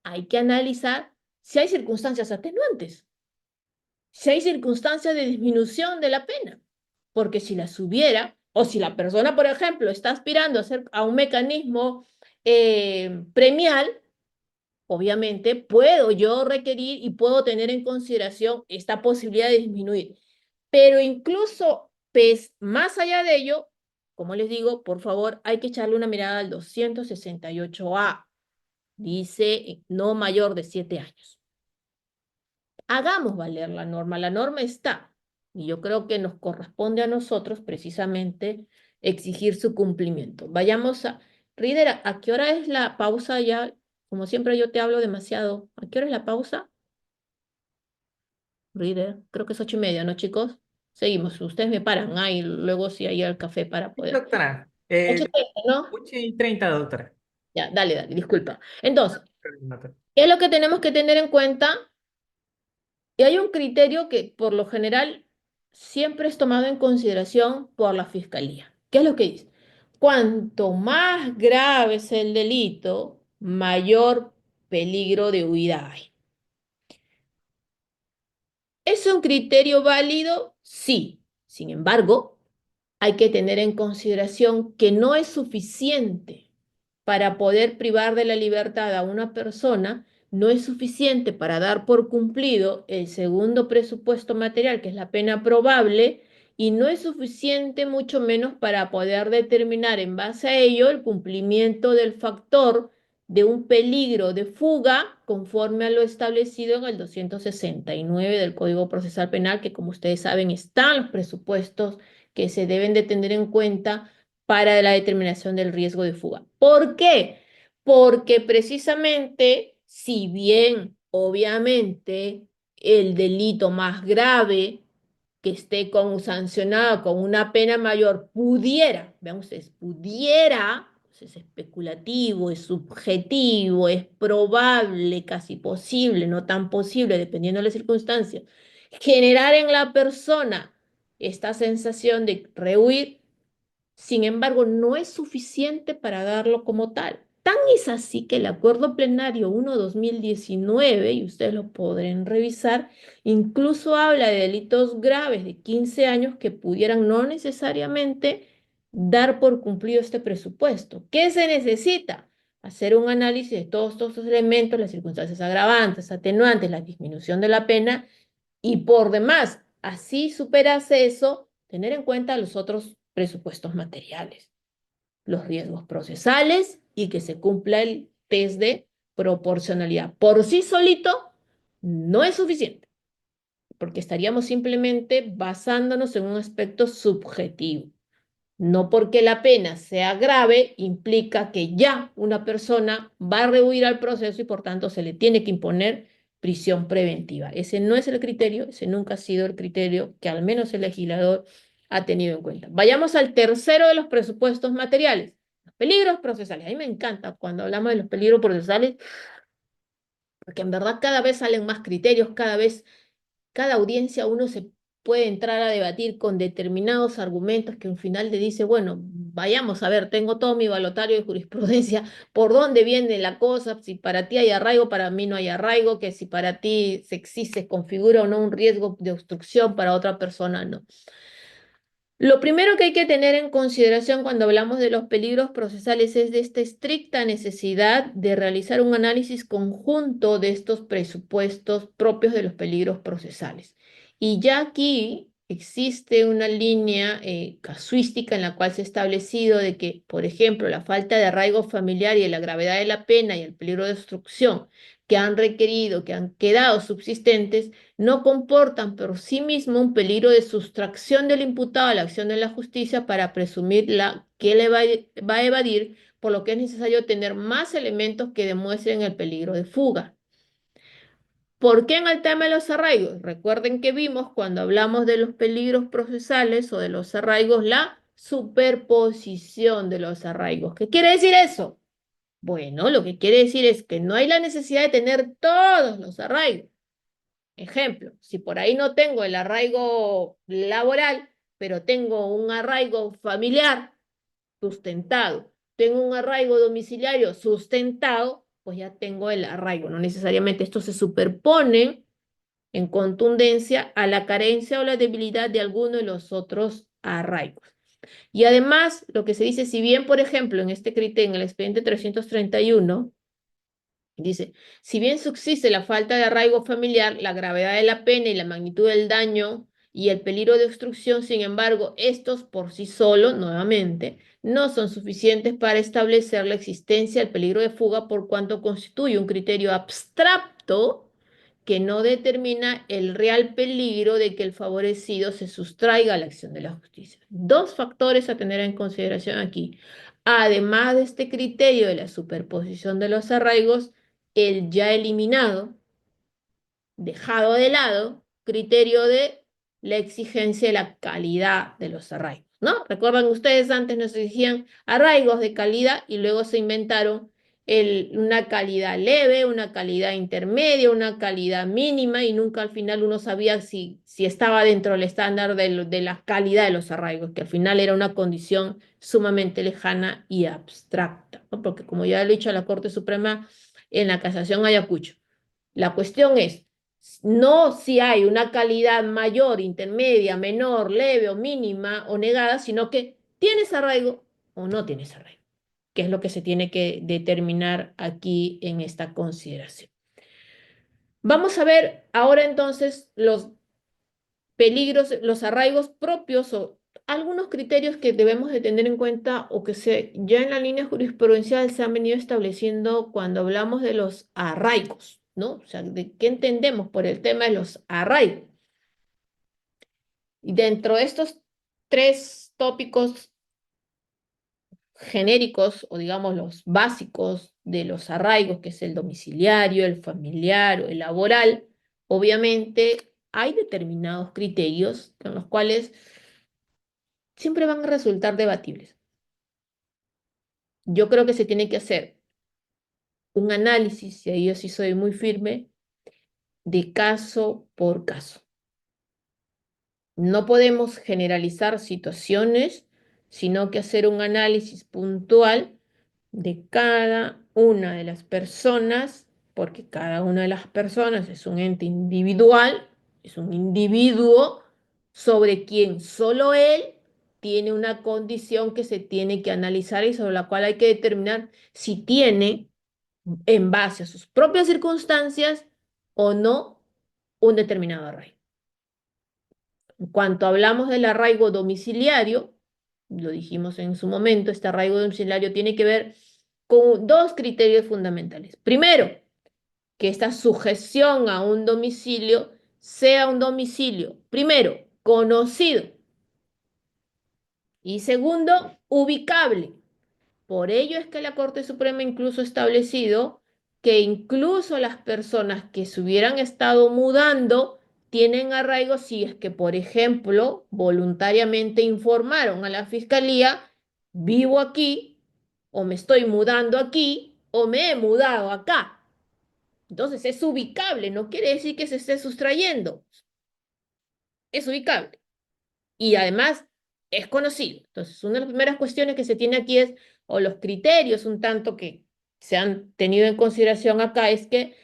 hay que analizar si hay circunstancias atenuantes, si hay circunstancias de disminución de la pena, porque si las hubiera, o si la persona, por ejemplo, está aspirando a, hacer, a un mecanismo premial, obviamente puedo yo requerir y puedo tener en consideración esta posibilidad de disminuir. Pero incluso más allá de ello, como les digo, por favor, hay que echarle una mirada al 268A. Dice no mayor de 7 años. Hagamos valer la norma está, y yo creo que nos corresponde a nosotros precisamente exigir su cumplimiento. Vayamos a... Reader, ¿a qué hora es la pausa ya? Como siempre yo te hablo demasiado. ¿A qué hora es la pausa? Reader, creo que es 8:30, ¿no, chicos? Seguimos, ustedes me paran, y luego sí hay el café para Sí, poder. doctora. 8:30, ¿no? 8:30, doctora. Ya, dale, disculpa. Entonces, Doctora. ¿qué es lo que tenemos que tener en cuenta? Y hay un criterio que por lo general siempre es tomado en consideración por la fiscalía. ¿Qué es lo que dice? Cuanto más grave es el delito, mayor peligro de huida hay. ¿Es un criterio válido? Sí. Sin embargo, hay que tener en consideración que no es suficiente para poder privar de la libertad a una persona, no es suficiente para dar por cumplido el segundo presupuesto material, que es la pena probable, y no es suficiente mucho menos para poder determinar en base a ello el cumplimiento del factor de un peligro de fuga conforme a lo establecido en el 269 del Código Procesal Penal, que como ustedes saben están los presupuestos que se deben de tener en cuenta para la determinación del riesgo de fuga. ¿Por qué? Porque precisamente, si bien obviamente el delito más grave que esté sancionado con una pena mayor, pudiera, vean ustedes, pudiera, pues es especulativo, es subjetivo, es probable, casi posible, no tan posible, dependiendo de las circunstancias, generar en la persona esta sensación de rehuir. Sin embargo, no es suficiente para darlo como tal. Tan es así que el Acuerdo Plenario 1/2019, y ustedes lo podrán revisar, incluso habla de delitos graves de 15 años que pudieran no necesariamente dar por cumplido este presupuesto. ¿Qué se necesita? Hacer un análisis de todos estos elementos, las circunstancias agravantes, atenuantes, la disminución de la pena y por demás, así superase eso, tener en cuenta los otros presupuestos materiales, los riesgos procesales y que se cumpla el test de proporcionalidad. Por sí solito no es suficiente, porque estaríamos simplemente basándonos en un aspecto subjetivo. No porque la pena sea grave implica que ya una persona va a rehuir al proceso y por tanto se le tiene que imponer prisión preventiva. Ese no es el criterio, ese nunca ha sido el criterio que al menos el legislador ha tenido en cuenta. Vayamos al tercero de los presupuestos materiales, los peligros procesales. A mí me encanta cuando hablamos de los peligros procesales, porque en verdad cada vez salen más criterios, cada vez cada audiencia uno se puede entrar a debatir con determinados argumentos que un final te dice, bueno, vayamos a ver, tengo todo mi balotario de jurisprudencia, por dónde viene la cosa, si para ti hay arraigo, para mí no hay arraigo, que si para ti se existe, configura o no un riesgo de obstrucción, para otra persona no. Lo primero que hay que tener en consideración cuando hablamos de los peligros procesales es de esta estricta necesidad de realizar un análisis conjunto de estos presupuestos propios de los peligros procesales. Y ya aquí existe una línea casuística en la cual se ha establecido de que, por ejemplo, la falta de arraigo familiar y la gravedad de la pena y el peligro de obstrucción que han requerido, que han quedado subsistentes, no comportan por sí mismo un peligro de sustracción del imputado a la acción de la justicia para presumir que le va a evadir, por lo que es necesario tener más elementos que demuestren el peligro de fuga. ¿Por qué en el tema de los arraigos? Recuerden que vimos cuando hablamos de los peligros procesales o de los arraigos la superposición de los arraigos. ¿Qué quiere decir eso? Bueno, lo que quiere decir es que no hay la necesidad de tener todos los arraigos. Ejemplo, si por ahí no tengo el arraigo laboral, pero tengo un arraigo familiar sustentado, tengo un arraigo domiciliario sustentado, pues ya tengo el arraigo. No necesariamente esto se superpone en contundencia a la carencia o la debilidad de alguno de los otros arraigos. Y además, lo que se dice, si bien, por ejemplo, en este criterio, en el expediente 331, dice, si bien subsiste la falta de arraigo familiar, la gravedad de la pena y la magnitud del daño y el peligro de obstrucción, sin embargo, estos por sí solos, nuevamente, no son suficientes para establecer la existencia del peligro de fuga por cuanto constituye un criterio abstracto que no determina el real peligro de que el favorecido se sustraiga a la acción de la justicia. Dos factores a tener en consideración aquí. Además de este criterio de la superposición de los arraigos, el ya eliminado, dejado de lado, criterio de la exigencia de la calidad de los arraigos, ¿no? Recuerdan ustedes, antes nos exigían arraigos de calidad y luego se inventaron una calidad leve, una calidad intermedia, una calidad mínima y nunca al final uno sabía si estaba dentro del estándar de la calidad de los arraigos, que al final era una condición sumamente lejana y abstracta, ¿no? Porque como ya lo he dicho a la Corte Suprema en la Casación Ayacucho, la cuestión es no si hay una calidad mayor, intermedia, menor, leve o mínima o negada, sino que tienes arraigo o no tienes arraigo, que es lo que se tiene que determinar aquí en esta consideración. Vamos a ver ahora entonces los peligros, los arraigos propios o algunos criterios que debemos de tener en cuenta o que ya en la línea jurisprudencial se han venido estableciendo cuando hablamos de los arraigos, ¿no? O sea, de qué entendemos por el tema de los arraigos. Y dentro de estos tres tópicos genéricos o digamos los básicos de los arraigos, que es el domiciliario, el familiar o el laboral, obviamente hay determinados criterios con los cuales siempre van a resultar debatibles. Yo creo que se tiene que hacer un análisis, y ahí yo sí soy muy firme, de caso por caso. No podemos generalizar situaciones, sino que hacer un análisis puntual de cada una de las personas, porque cada una de las personas es un ente individual, es un individuo sobre quien solo él tiene una condición que se tiene que analizar y sobre la cual hay que determinar si tiene, en base a sus propias circunstancias o no, un determinado arraigo. En cuanto hablamos del arraigo domiciliario, lo dijimos en su momento, este arraigo domiciliario tiene que ver con dos criterios fundamentales. Primero, que esta sujeción a un domicilio sea un domicilio, primero, conocido y segundo, ubicable. Por ello es que la Corte Suprema incluso ha establecido que incluso las personas que se hubieran estado mudando tienen arraigo si es que, por ejemplo, voluntariamente informaron a la fiscalía, vivo aquí, o me estoy mudando aquí, o me he mudado acá. Entonces es ubicable, no quiere decir que se esté sustrayendo, es ubicable y además es conocido. Entonces, una de las primeras cuestiones que se tiene aquí es, o los criterios un tanto que se han tenido en consideración acá, es que,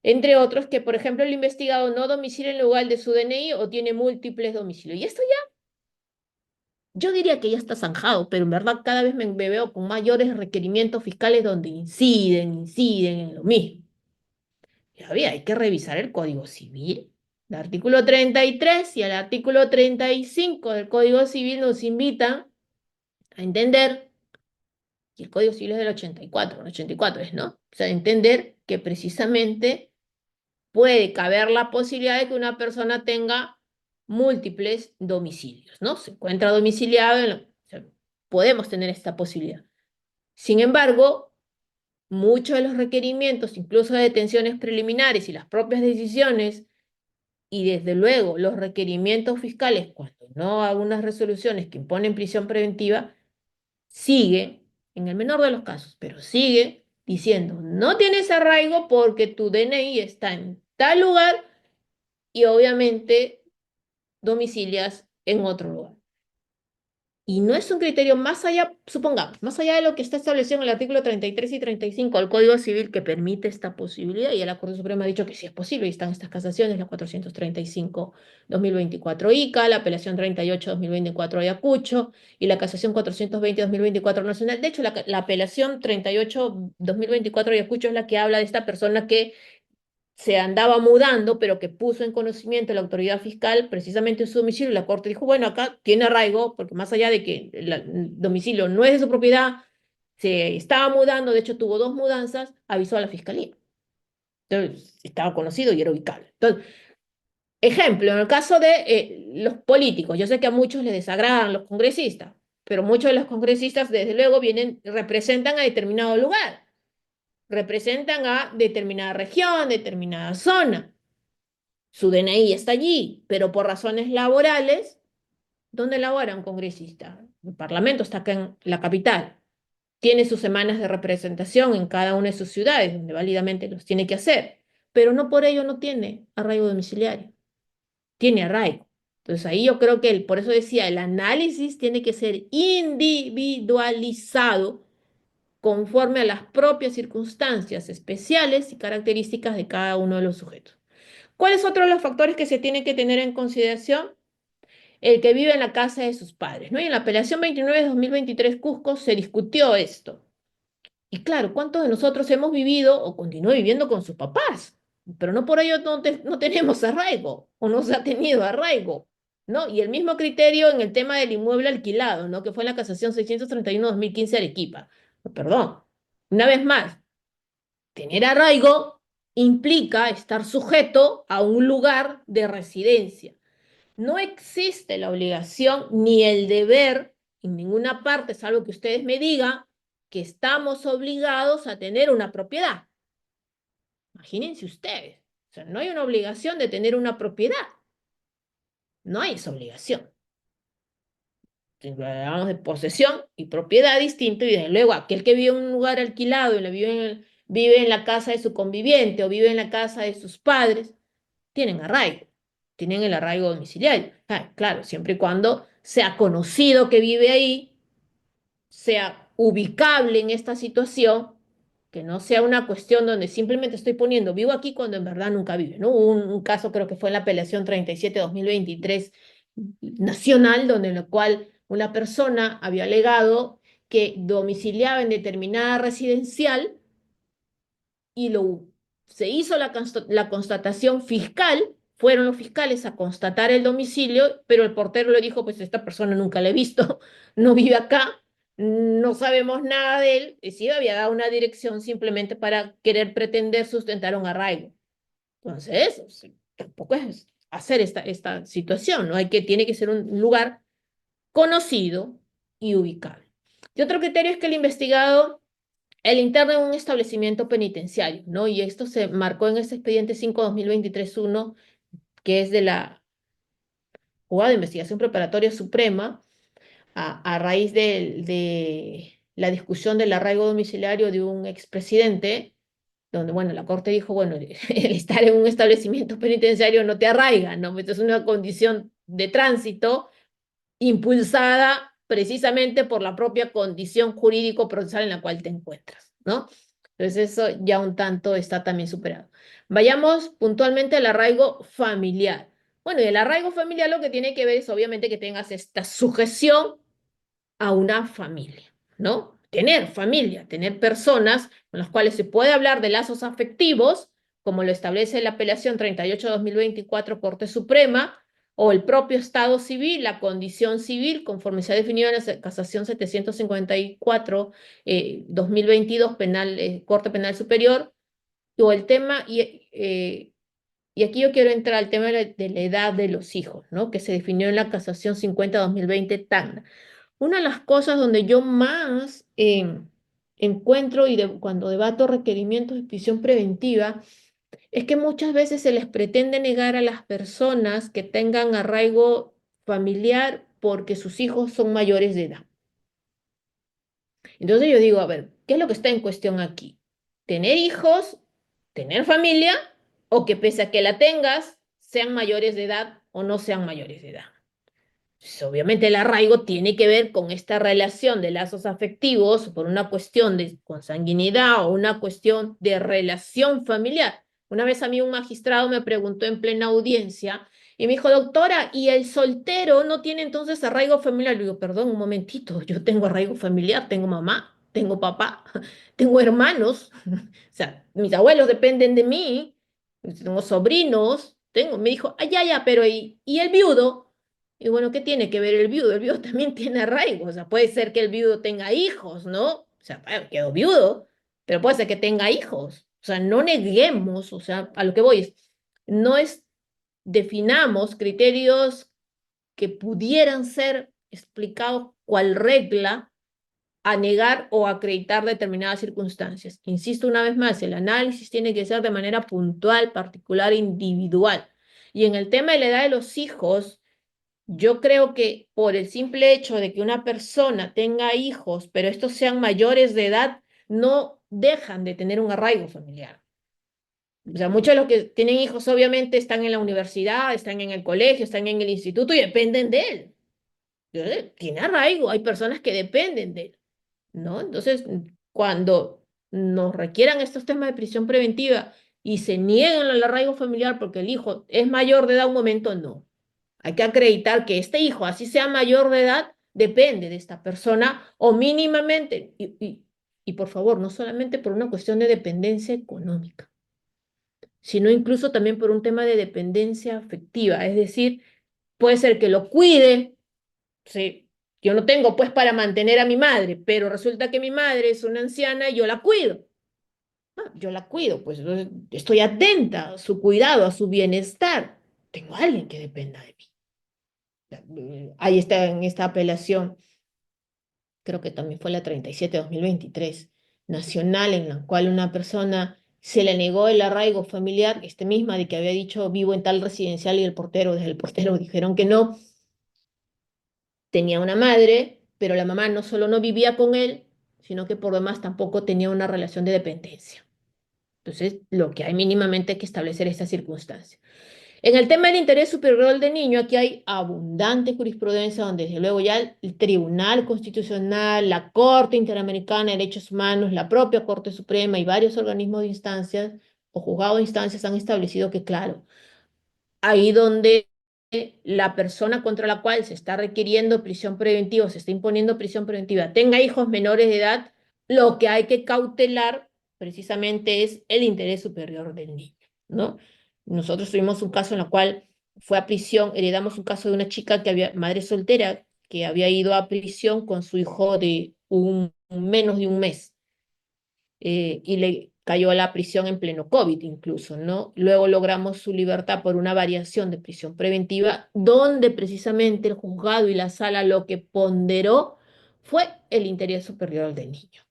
entre otros, que por ejemplo el investigado no domicilia en el lugar de su DNI o tiene múltiples domicilios. Y esto ya, yo diría que ya está zanjado, pero en verdad cada vez me veo con mayores requerimientos fiscales donde inciden en lo mismo. Y todavía hay que revisar el Código Civil. El artículo 33 y el artículo 35 del Código Civil nos invitan a entender, y el Código Civil es del 84, el 84 es, ¿no? O sea, entender que precisamente puede caber la posibilidad de que una persona tenga múltiples domicilios, ¿no? Se encuentra domiciliado, o sea, podemos tener esta posibilidad. Sin embargo, muchos de los requerimientos, incluso de detenciones preliminares y las propias decisiones, y desde luego los requerimientos fiscales, cuando no hay unas resoluciones que imponen prisión preventiva, sigue, en el menor de los casos, pero sigue diciendo, no tienes arraigo porque tu DNI está en tal lugar y obviamente domicilias en otro lugar. Y no es un criterio más allá, supongamos, más allá de lo que está establecido en el artículo 33 y 35 del Código Civil que permite esta posibilidad, y la Corte Suprema ha dicho que sí es posible, y están estas casaciones, la 435-2024 ICA, la apelación 38-2024 Ayacucho, y la casación 420-2024 Nacional. De hecho, la apelación 38-2024 Ayacucho es la que habla de esta persona que se andaba mudando, pero que puso en conocimiento a la autoridad fiscal precisamente su domicilio, y la Corte dijo, bueno, acá tiene arraigo, porque más allá de que el domicilio no es de su propiedad, se estaba mudando, de hecho tuvo dos mudanzas, avisó a la fiscalía. Entonces, estaba conocido y era ubicable. Entonces, ejemplo, en el caso de los políticos, yo sé que a muchos les desagradan los congresistas, pero muchos de los congresistas, desde luego, representan a determinado lugar, representan a determinada región, determinada zona. Su DNI está allí, pero por razones laborales, ¿dónde labora un congresista? El Parlamento está acá en la capital. Tiene sus semanas de representación en cada una de sus ciudades, donde válidamente los tiene que hacer, pero no por ello no tiene arraigo domiciliario, tiene arraigo. Entonces ahí yo creo que, por eso decía, el análisis tiene que ser individualizado conforme a las propias circunstancias especiales y características de cada uno de los sujetos. ¿Cuáles son otros los factores que se tienen que tener en consideración? El que vive en la casa de sus padres, ¿no? Y en la apelación 29 de 2023 Cusco se discutió esto. Y claro, ¿cuántos de nosotros hemos vivido o continúa viviendo con sus papás? Pero no por ello no tenemos arraigo o no se ha tenido arraigo, ¿no? Y el mismo criterio en el tema del inmueble alquilado, ¿no? Que fue en la casación 631-2015 Arequipa. Perdón, una vez más, tener arraigo implica estar sujeto a un lugar de residencia. No existe la obligación ni el deber en ninguna parte, salvo que ustedes me digan que estamos obligados a tener una propiedad. Imagínense ustedes, o sea, no hay una obligación de tener una propiedad. no hay esa obligación. Hablamos de posesión y propiedad distinto, y desde luego aquel que vive en un lugar alquilado y vive en la casa de su conviviente o vive en la casa de sus padres, tienen arraigo, tienen el arraigo domiciliario. Claro, siempre y cuando sea conocido que vive ahí, sea ubicable en esta situación, que no sea una cuestión donde simplemente estoy poniendo vivo aquí cuando en verdad nunca vive, ¿no? Hubo un caso, creo que fue en la apelación 37-2023 nacional, donde en lo cual una persona había alegado que domiciliaba en determinada residencial y se hizo la constatación fiscal, fueron los fiscales a constatar el domicilio, pero el portero le dijo, pues esta persona nunca la he visto, no vive acá, no sabemos nada de él, y sí había dado una dirección simplemente para querer pretender sustentar un arraigo. Entonces, o sea, tampoco es hacer esta situación, ¿no? Tiene que ser un lugar conocido y ubicable. Y otro criterio es que el investigado el interno en un establecimiento penitenciario, ¿no? Y esto se marcó en este expediente 5-2023-1, que es de la Juzgado de Investigación Preparatoria Suprema, a raíz de la discusión del arraigo domiciliario de un expresidente, donde, bueno, la Corte dijo, bueno, el estar en un establecimiento penitenciario no te arraiga, ¿no? Esto es una condición de tránsito impulsada precisamente por la propia condición jurídico-procesal en la cual te encuentras, ¿no? Entonces eso ya un tanto está también superado. Vayamos puntualmente al arraigo familiar. Bueno, y el arraigo familiar lo que tiene que ver es obviamente que tengas esta sujeción a una familia, ¿no? Tener familia, tener personas con las cuales se puede hablar de lazos afectivos, como lo establece la apelación 38-2024 Corte Suprema, o el propio Estado civil, la condición civil, conforme se ha definido en la casación 754, 2022, Corte Penal Superior, o el tema, y aquí yo quiero entrar al tema de la edad de los hijos, ¿no? Que se definió en la casación 50-2020 Tacna. Una de las cosas donde yo más encuentro cuando debato requerimientos de prisión preventiva es que muchas veces se les pretende negar a las personas que tengan arraigo familiar porque sus hijos son mayores de edad. Entonces yo digo, a ver, ¿qué es lo que está en cuestión aquí? ¿Tener hijos, tener familia o que pese a que la tengas, sean mayores de edad o no sean mayores de edad? Pues, obviamente el arraigo tiene que ver con esta relación de lazos afectivos por una cuestión de consanguinidad o una cuestión de relación familiar. Una vez a mí un magistrado me preguntó en plena audiencia y me dijo, doctora, ¿y el soltero no tiene entonces arraigo familiar? Le digo, perdón, un momentito, yo tengo arraigo familiar, tengo mamá, tengo papá, tengo hermanos, o sea, mis abuelos dependen de mí, tengo sobrinos, me dijo, ah, ya, pero ¿y el viudo? Y bueno, ¿qué tiene que ver el viudo? El viudo también tiene arraigo, o sea, puede ser que el viudo tenga hijos, ¿no? O sea, bueno, quedó viudo, pero puede ser que tenga hijos. O sea, no neguemos, o sea, a lo que voy es, no es, definamos criterios que pudieran ser explicados cual regla a negar o acreditar determinadas circunstancias. Insisto una vez más, el análisis tiene que ser de manera puntual, particular, individual. Y en el tema de la edad de los hijos, yo creo que por el simple hecho de que una persona tenga hijos, pero estos sean mayores de edad, no dejan de tener un arraigo familiar. O sea, muchos de los que tienen hijos obviamente están en la universidad, están en el colegio, están en el instituto y dependen de él. Tiene arraigo, hay personas que dependen de él, ¿no? Entonces, cuando nos requieran estos temas de prisión preventiva y se niegan al arraigo familiar porque el hijo es mayor de edad, un momento no. Hay que acreditar que este hijo, así sea mayor de edad, depende de esta persona o mínimamente, y por favor, no solamente por una cuestión de dependencia económica, sino incluso también por un tema de dependencia afectiva. Es decir, puede ser que lo cuide, sí, yo no tengo pues para mantener a mi madre, pero resulta que mi madre es una anciana y yo la cuido. Yo la cuido, pues entonces estoy atenta a su cuidado, a su bienestar. Tengo a alguien que dependa de mí. Ahí está en esta apelación, creo que también fue la 37-2023 nacional, en la cual una persona se le negó el arraigo familiar, este misma de que había dicho vivo en tal residencial y el portero, desde el portero dijeron que no, tenía una madre, pero la mamá no solo no vivía con él, sino que por demás tampoco tenía una relación de dependencia. Entonces, lo que hay mínimamente es que establecer esta circunstancia. En el tema del interés superior del niño, aquí hay abundante jurisprudencia donde desde luego ya el Tribunal Constitucional, la Corte Interamericana de Derechos Humanos, la propia Corte Suprema y varios organismos de instancias o juzgados de instancias han establecido que, claro, ahí donde la persona contra la cual se está requiriendo prisión preventiva, se está imponiendo prisión preventiva, tenga hijos menores de edad, lo que hay que cautelar precisamente es el interés superior del niño, ¿no? Nosotros tuvimos un caso en el cual fue a prisión, heredamos un caso de una chica que había, madre soltera, que había ido a prisión con su hijo de menos de un mes y le cayó a la prisión en pleno COVID incluso, ¿no? Luego logramos su libertad por una variación de prisión preventiva, donde precisamente el juzgado y la sala lo que ponderó fue el interés superior del niño.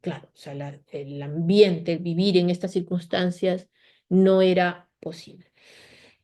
Claro, o sea, el ambiente, el vivir en estas circunstancias no era posible.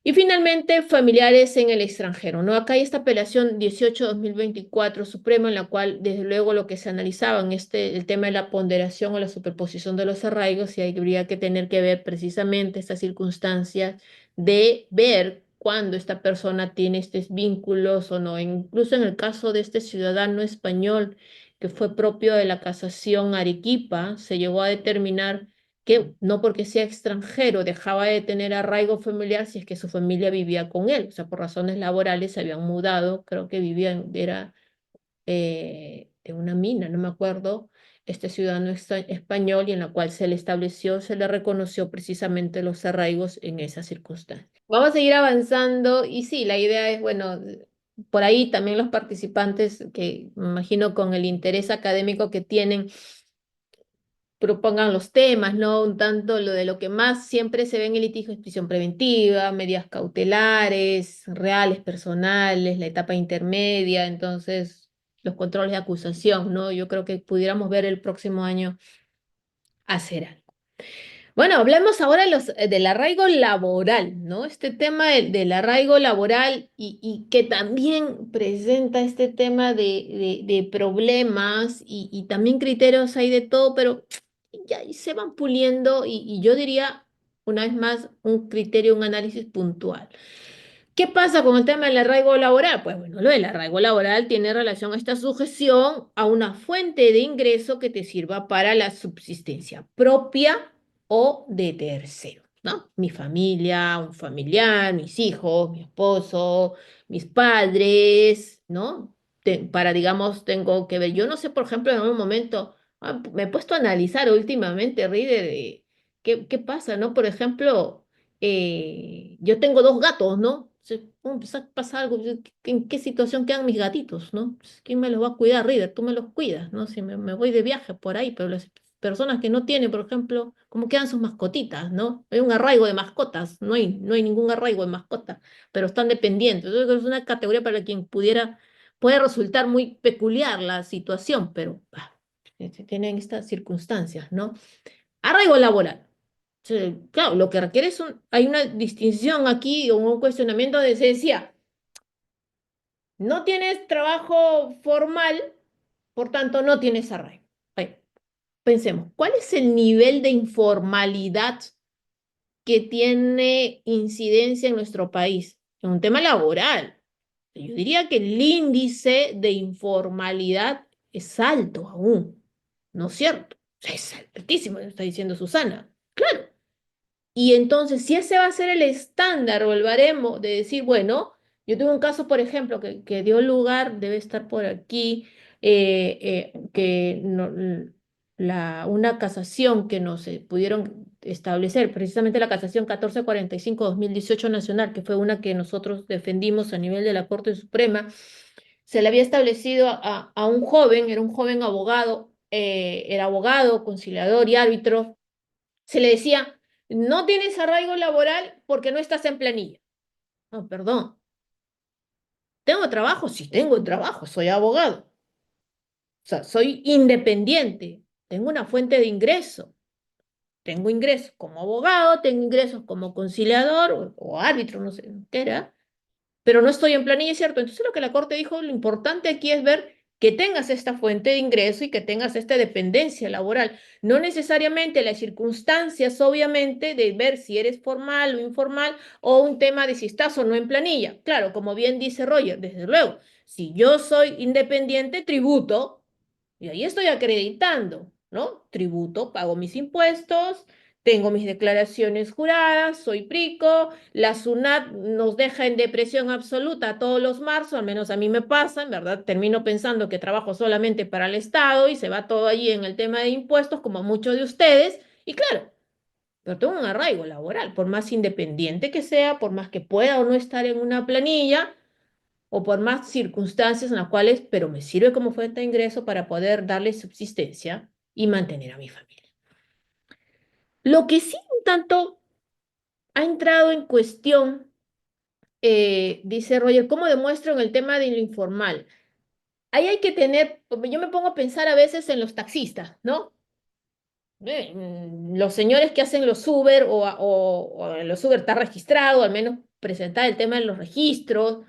Y finalmente, familiares en el extranjero, ¿no? Acá hay esta apelación 18-2024 Supremo, en la cual, desde luego, lo que se analizaba en el tema de la ponderación o la superposición de los arraigos, y ahí habría que tener que ver precisamente estas circunstancias de ver cuándo esta persona tiene estos vínculos o no. Incluso en el caso de este ciudadano español que fue propio de la casación Arequipa, se llegó a determinar que no porque sea extranjero dejaba de tener arraigo familiar si es que su familia vivía con él, o sea, por razones laborales se habían mudado, creo que vivían, era de una mina, no me acuerdo, este ciudadano español y en la cual se le estableció, se le reconoció precisamente los arraigos en esas circunstancias. Vamos a seguir avanzando y sí, la idea es, bueno, por ahí también los participantes que me imagino con el interés académico que tienen propongan los temas, ¿no? Un tanto lo de lo que más siempre se ve en el litigio es prisión preventiva, medidas cautelares, reales, personales, la etapa intermedia, entonces los controles de acusación, ¿no? Yo creo que pudiéramos ver el próximo año hacer algo. Bueno, hablemos ahora del arraigo laboral, ¿no? Este tema del arraigo laboral y que también presenta este tema de problemas y también criterios hay de todo, pero ya ahí se van puliendo y yo diría, una vez más, un criterio, un análisis puntual. ¿Qué pasa con el tema del arraigo laboral? Pues bueno, lo del arraigo laboral tiene relación a esta sujeción a una fuente de ingreso que te sirva para la subsistencia propia o de tercero, ¿no? Mi familia, un familiar, mis hijos, mi esposo, mis padres, ¿no? Para, digamos, tengo que ver, yo no sé, por ejemplo, en un momento, me he puesto a analizar últimamente, Reader, qué pasa, ¿no? Por ejemplo yo tengo dos gatos, ¿no? Pasa algo, ¿en qué situación quedan mis gatitos, ¿no? Pues, ¿quién me los va a cuidar, Reader? Tú me los cuidas, ¿no? Si me voy de viaje por ahí, pero las personas que no tienen, por ejemplo, ¿cómo quedan sus mascotitas, ¿no? Hay un arraigo de mascotas, no hay ningún arraigo de mascotas, pero están dependientes. Yo creo que es una categoría para quien puede resultar muy peculiar la situación, pero tienen estas circunstancias, ¿no? Arraigo laboral. Sí, claro, lo que requiere hay una distinción aquí o un cuestionamiento de se decía, no tienes trabajo formal, por tanto no tienes arraigo. Ay, pensemos, ¿cuál es el nivel de informalidad que tiene incidencia en nuestro país? En un tema laboral. Yo diría que el índice de informalidad es alto aún, ¿no es cierto? Es altísimo, está diciendo Susana. Claro. Y entonces, si ese va a ser el estándar o el baremo de decir, bueno, yo tuve un caso, por ejemplo, que dio lugar, debe estar por aquí, que una casación que no se pudieron establecer, precisamente la casación 1445-2018 nacional, que fue una que nosotros defendimos a nivel de la Corte Suprema, se le había establecido a un joven, era un joven abogado, era abogado, conciliador y árbitro, se le decía, no tienes arraigo laboral porque no estás en planilla. No, perdón. ¿Tengo trabajo? Sí, tengo trabajo, soy abogado. O sea, soy independiente, tengo una fuente de ingreso. tengo ingresos como abogado, tengo ingresos como conciliador o árbitro, no sé qué era, pero no estoy en planilla, es cierto. Entonces lo que la Corte dijo, lo importante aquí es ver que tengas esta fuente de ingreso y que tengas esta dependencia laboral. No necesariamente las circunstancias, obviamente, de ver si eres formal o informal o un tema de si estás o no en planilla. Claro, como bien dice Roger, desde luego, si yo soy independiente, tributo y ahí estoy acreditando, ¿no? Tributo, pago mis impuestos, tengo mis declaraciones juradas, soy prico, la SUNAT nos deja en depresión absoluta todos los marzos, al menos a mí me pasa, en verdad termino pensando que trabajo solamente para el Estado y se va todo allí en el tema de impuestos, como muchos de ustedes, y claro, pero tengo un arraigo laboral, por más independiente que sea, por más que pueda o no estar en una planilla, o por más circunstancias en las cuales, pero me sirve como fuente de ingreso para poder darle subsistencia y mantener a mi familia. Lo que sí un tanto ha entrado en cuestión, dice Roger, ¿cómo demuestro en el tema de lo informal? Ahí hay que tener, yo me pongo a pensar a veces en los taxistas, ¿no? Los señores que hacen los Uber o los Uber está registrado, al menos presentar el tema de los registros,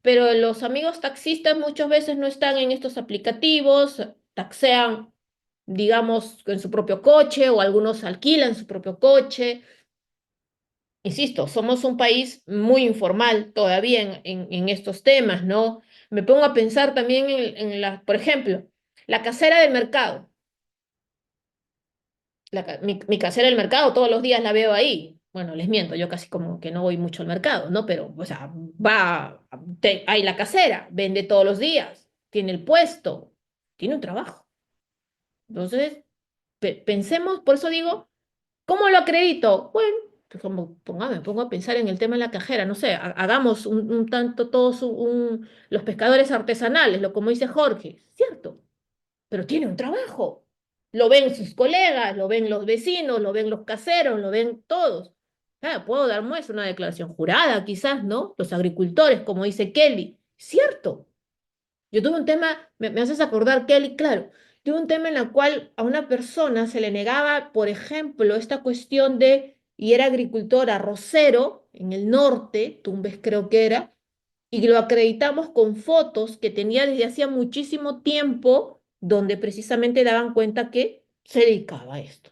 pero los amigos taxistas muchas veces no están en estos aplicativos, taxean, digamos, en su propio coche o algunos alquilan su propio coche. Insisto, somos un país muy informal todavía en estos temas, ¿no? Me pongo a pensar también por ejemplo, la casera del mercado. Mi casera del mercado todos los días la veo ahí. Bueno, les miento, yo casi como que no voy mucho al mercado, ¿no? Pero, o sea, hay la casera, vende todos los días, tiene el puesto, tiene un trabajo. Entonces, pensemos, por eso digo, ¿cómo lo acredito? Bueno, pues como me pongo a pensar en el tema de la cajera, no sé, hagamos un tanto todos los pescadores artesanales, lo como dice Jorge, ¿cierto? Pero tiene un trabajo. Lo ven sus colegas, lo ven los vecinos, lo ven los caseros, lo ven todos. Ah, puedo dar muestra una declaración jurada, quizás, ¿no? Los agricultores, como dice Kelly. Cierto. Yo tuve un tema, me haces acordar, Kelly, claro, tuve un tema en el cual a una persona se le negaba, por ejemplo, esta cuestión y era agricultor arrocero en el norte, Tumbes creo que era, y lo acreditamos con fotos que tenía desde hacía muchísimo tiempo, donde precisamente daban cuenta que se dedicaba a esto,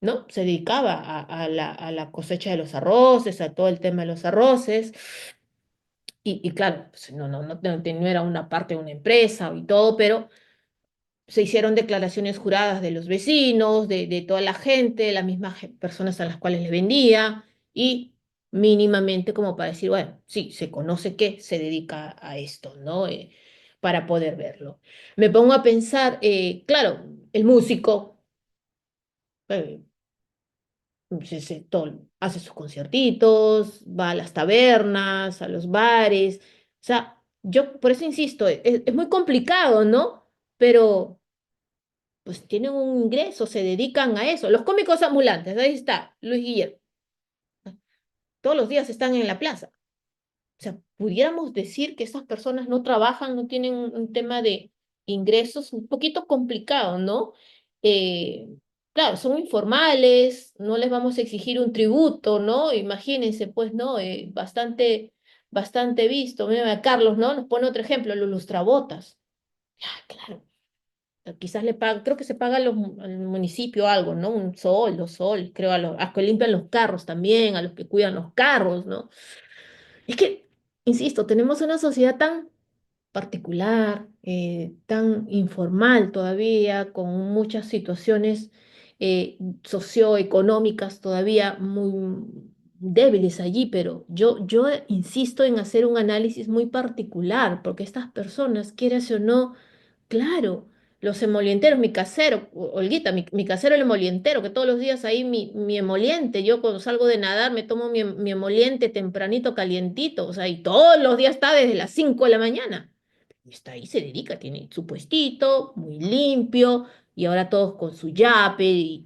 ¿no? Se dedicaba a la cosecha de los arroces, a todo el tema de los arroces, y claro, pues no era una parte de una empresa y todo, pero se hicieron declaraciones juradas de los vecinos, de toda la gente, las mismas personas a las cuales le vendía, y mínimamente como para decir, bueno, sí, se conoce que se dedica a esto, ¿no? Para poder verlo. Me pongo a pensar, claro, el músico eh, hace sus conciertitos, va a las tabernas, a los bares, o sea, yo por eso insisto, es muy complicado, ¿no? Pero pues tienen un ingreso, se dedican a eso. Los cómicos ambulantes, ahí está, Luis Guillermo. Todos los días están en la plaza. O sea, pudiéramos decir que esas personas no trabajan, no tienen un tema de ingresos un poquito complicado, ¿no? Eh, claro, son informales, no les vamos a exigir un tributo, ¿no? Imagínense, pues, ¿no? Bastante visto. Mira, Carlos, ¿no? Nos pone otro ejemplo, los lustrabotas. Ah, claro, quizás le pagan, creo que se paga al municipio algo, ¿no? Un sol, 2 sol, creo, a los que limpian los carros también, a los que cuidan los carros, ¿no? Es que, insisto, tenemos una sociedad tan particular, tan informal todavía, con muchas situaciones socioeconómicas todavía muy débiles allí, pero yo insisto en hacer un análisis muy particular, porque estas personas, quieras o no, claro, los emolienteros, mi casero, Olguita, mi casero el emolientero, que todos los días ahí mi emoliente, yo cuando salgo de nadar me tomo mi emoliente tempranito, calientito, o sea, y todos los días está desde las 5 de la mañana. Y está ahí, se dedica, tiene su puestito, muy limpio, y ahora todos con su yape.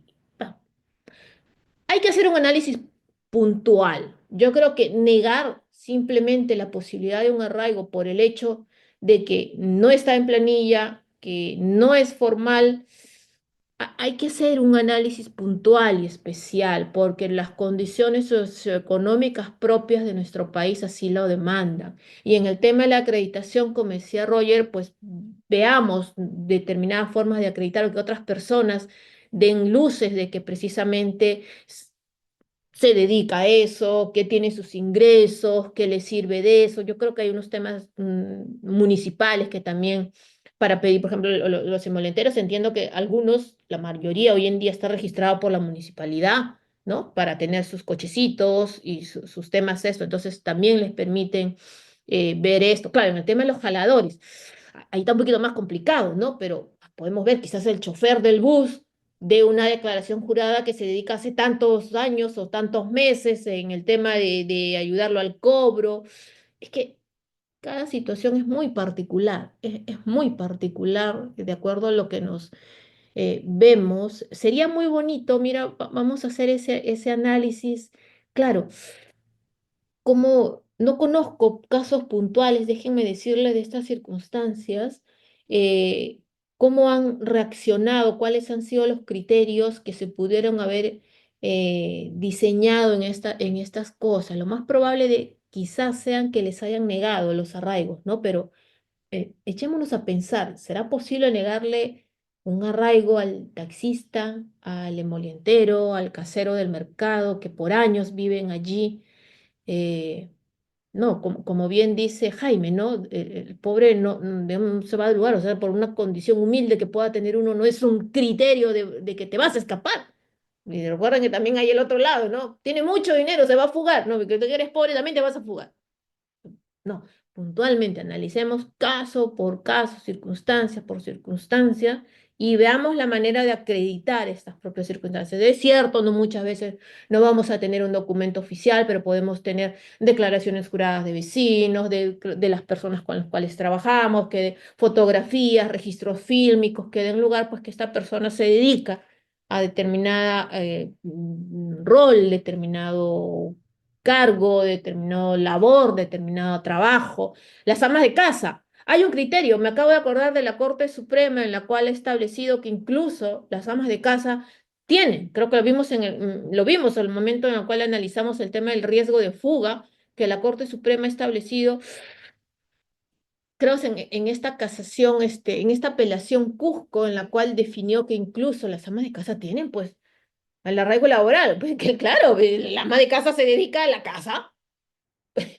Hay que hacer un análisis puntual. Yo creo que negar simplemente la posibilidad de un arraigo por el hecho de que no está en planilla, que no es formal, hay que hacer un análisis puntual y especial porque las condiciones socioeconómicas propias de nuestro país así lo demandan. Y en el tema de la acreditación, como decía Roger, pues veamos determinadas formas de acreditar o que otras personas den luces de que precisamente se dedica a eso, que tiene sus ingresos, que le sirve de eso. Yo creo que hay unos temas municipales que también para pedir, por ejemplo, los semolenteros, entiendo que algunos, la mayoría hoy en día está registrado por la municipalidad, ¿no? Para tener sus cochecitos y sus temas esto. Entonces también les permiten ver esto. Claro, en el tema de los jaladores, ahí está un poquito más complicado, ¿no? Pero podemos ver quizás el chofer del bus de una declaración jurada que se dedica hace tantos años o tantos meses en el tema de ayudarlo al cobro. Es que cada situación es muy particular, es muy particular de acuerdo a lo que nos vemos. Sería muy bonito, mira, vamos a hacer ese análisis. Claro, como no conozco casos puntuales, déjenme decirle de estas circunstancias, cómo han reaccionado, cuáles han sido los criterios que se pudieron haber diseñado en estas cosas. Lo más probable de quizás sean que les hayan negado los arraigos, ¿no? Pero echémonos a pensar, ¿será posible negarle un arraigo al taxista, al emolientero, al casero del mercado que por años viven allí? eh, no, como bien dice Jaime, ¿no? El pobre no se va del lugar, o sea, por una condición humilde que pueda tener uno, no es un criterio de que te vas a escapar. Y recuerden que también hay el otro lado, ¿no? Tiene mucho dinero, se va a fugar, ¿no? Porque tú eres pobre, también te vas a fugar. No, puntualmente analicemos caso por caso, circunstancia por circunstancia y veamos la manera de acreditar estas propias circunstancias. Es cierto, no muchas veces no vamos a tener un documento oficial, pero podemos tener declaraciones juradas de vecinos, de las personas con las cuales trabajamos, que fotografías, registros fílmicos que den lugar, pues que esta persona se dedica a determinada rol, determinado cargo, determinado labor, determinado trabajo. Las amas de casa. Hay un criterio, me acabo de acordar de la Corte Suprema en la cual ha establecido que incluso las amas de casa tienen, creo que lo vimos lo vimos en el momento en el cual analizamos el tema del riesgo de fuga, que la Corte Suprema ha establecido, creo en esta casación, en esta apelación Cusco, en la cual definió que incluso las amas de casa tienen, pues, el arraigo laboral, pues que claro, la ama de casa se dedica a la casa.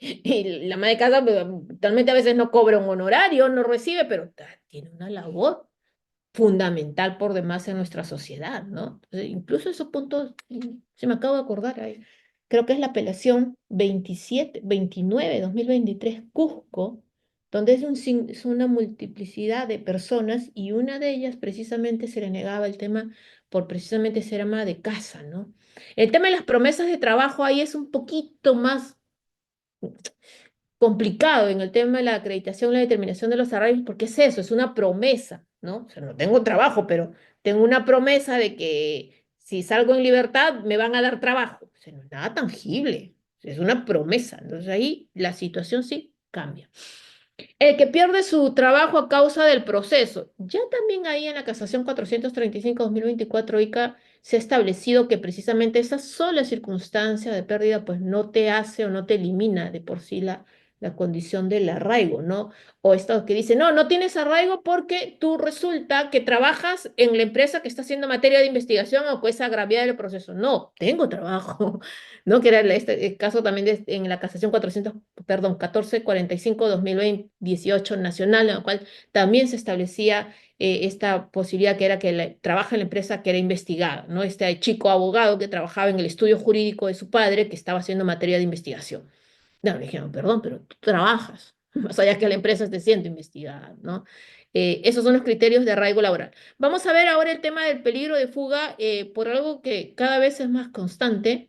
Y la ama de casa pues, realmente a veces no cobra un honorario, no recibe, pero tiene una labor fundamental por demás en nuestra sociedad, ¿no? Entonces, incluso esos puntos, se me acabo de acordar, creo que es la apelación 27, 29/2023 Cusco, donde es una multiplicidad de personas y una de ellas precisamente se le negaba el tema por precisamente ser ama de casa, ¿no? El tema de las promesas de trabajo ahí es un poquito más complicado en el tema de la acreditación, la determinación de los arraigos, porque es eso, es una promesa, ¿no? O sea, no tengo trabajo, pero tengo una promesa de que si salgo en libertad me van a dar trabajo. O sea, no es nada tangible, es una promesa. Entonces ahí la situación sí cambia. El que pierde su trabajo a causa del proceso. Ya también ahí en la casación 435/2024 ICA se ha establecido que precisamente esa sola circunstancia de pérdida pues no te hace o no te elimina de por sí la condición del arraigo, ¿no? O esto que dice, no, no tienes arraigo porque tú resulta que trabajas en la empresa que está haciendo materia de investigación o que es agraviada del proceso. No, tengo trabajo. ¿No? Que era el caso también en la casación 1445/2018 nacional, en la cual también se establecía esta posibilidad que era que trabaja en la empresa que era investigada, ¿no? Este chico abogado que trabajaba en el estudio jurídico de su padre que estaba haciendo materia de investigación. No, le dijeron, perdón, pero tú trabajas, más allá que la empresa esté siendo investigada, ¿no? Esos son los criterios de arraigo laboral. Vamos a ver ahora el tema del peligro de fuga por algo que cada vez es más constante,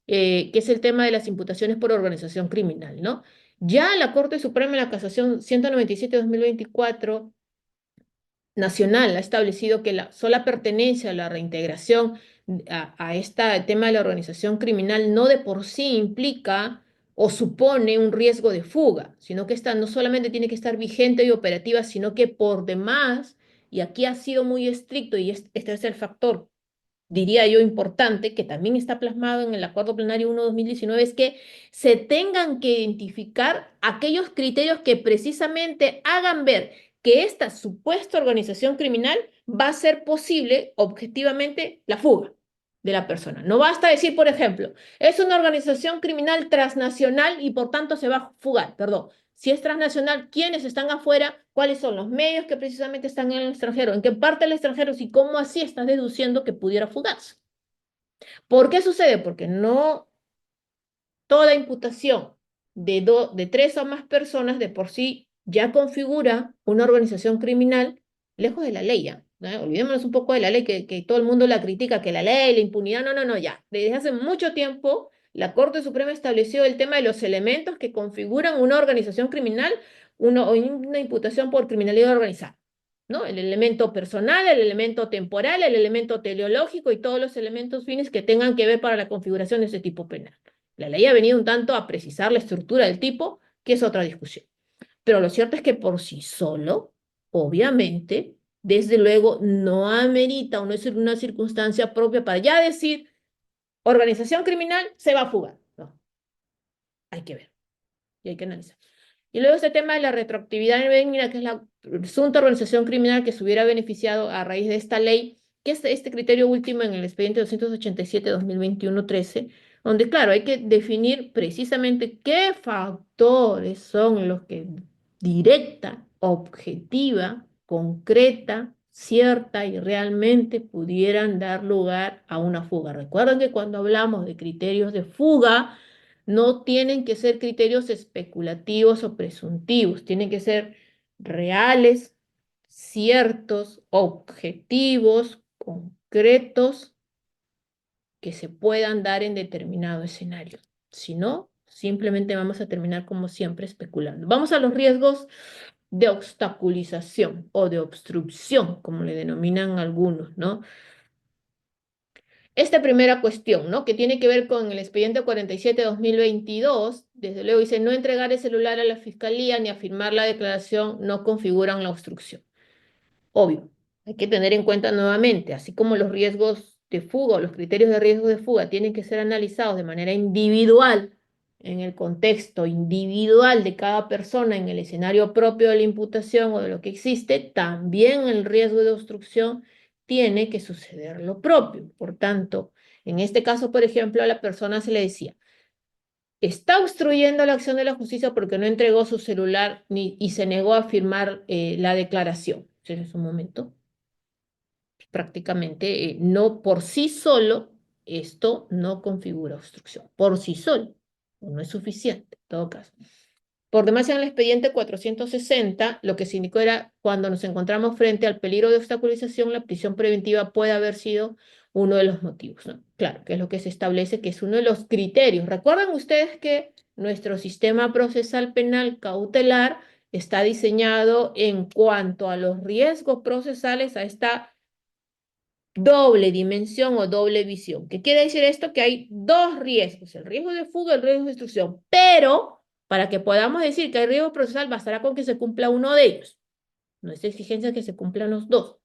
que es el tema de las imputaciones por organización criminal, ¿no? Ya la Corte Suprema en la Casación 197/2024 nacional ha establecido que la sola pertenencia a la reintegración a este tema de la organización criminal no de por sí implica o supone un riesgo de fuga, sino que esta no solamente tiene que estar vigente y operativa, sino que por demás y aquí ha sido muy estricto, y este es el factor, diría yo, importante, que también está plasmado en el Acuerdo Plenario 1/2019, es que se tengan que identificar aquellos criterios que precisamente hagan ver que esta supuesta organización criminal va a ser posible objetivamente la fuga de la persona. No basta decir, por ejemplo, es una organización criminal transnacional y por tanto se va a fugar, perdón. Si es transnacional, ¿quiénes están afuera? ¿Cuáles son los medios que precisamente están en el extranjero? ¿En qué parte del extranjero? ¿Y cómo así estás deduciendo que pudiera fugarse? ¿Por qué sucede? Porque no toda imputación de tres o más personas de por sí ya configura una organización criminal lejos de la ley ya, ¿no? Olvidémonos un poco de la ley, que todo el mundo la critica, que la ley, la impunidad, no, no, no, ya. Desde hace mucho tiempo la Corte Suprema estableció el tema de los elementos que configuran una organización criminal, o una imputación por criminalidad organizada. ¿No? El elemento personal, el elemento temporal, el elemento teleológico y todos los elementos fines que tengan que ver para la configuración de ese tipo penal. La ley ha venido un tanto a precisar la estructura del tipo, que es otra discusión. Pero lo cierto es que por sí solo, obviamente, desde luego, no amerita o no es una circunstancia propia para ya decir, organización criminal se va a fugar. No, hay que ver y hay que analizar. Y luego este tema de la retroactividad benigna, que es la presunta organización criminal que se hubiera beneficiado a raíz de esta ley, que es este criterio último en el expediente 287/2021-13, donde, claro, hay que definir precisamente qué factores son los que directa, objetiva, concreta, cierta y realmente pudieran dar lugar a una fuga. Recuerden que cuando hablamos de criterios de fuga, no tienen que ser criterios especulativos o presuntivos, tienen que ser reales, ciertos, objetivos, concretos, que se puedan dar en determinado escenario. Si no, simplemente vamos a terminar como siempre especulando. Vamos a los riesgos de obstaculización o de obstrucción, como le denominan algunos, ¿no? Esta primera cuestión, ¿no? Que tiene que ver con el expediente 47/2022, desde luego dice, no entregar el celular a la fiscalía ni afirmar la declaración no configuran la obstrucción. Obvio, hay que tener en cuenta nuevamente, así como los riesgos de fuga o los criterios de riesgo de fuga tienen que ser analizados de manera individual, en el contexto individual de cada persona, en el escenario propio de la imputación o de lo que existe, también el riesgo de obstrucción tiene que suceder lo propio. Por tanto, en este caso, por ejemplo, a la persona se le decía, está obstruyendo la acción de la justicia porque no entregó su celular y se negó a firmar la declaración. En su momento, prácticamente no por sí solo, esto no configura obstrucción. Por sí solo, no es suficiente, en todo caso. Por demás, en el expediente 460, lo que se indicó era cuando nos encontramos frente al peligro de obstaculización, la prisión preventiva puede haber sido uno de los motivos, ¿no? Claro, que es lo que se establece, que es uno de los criterios. Recuerden ustedes que nuestro sistema procesal penal cautelar está diseñado en cuanto a los riesgos procesales a esta doble dimensión o doble visión. ¿Qué quiere decir esto? Que hay dos riesgos, el riesgo de fuga y el riesgo de destrucción, pero para que podamos decir que hay riesgo procesal bastará con que se cumpla uno de ellos. Nuestra exigencia es que se cumplan los dos.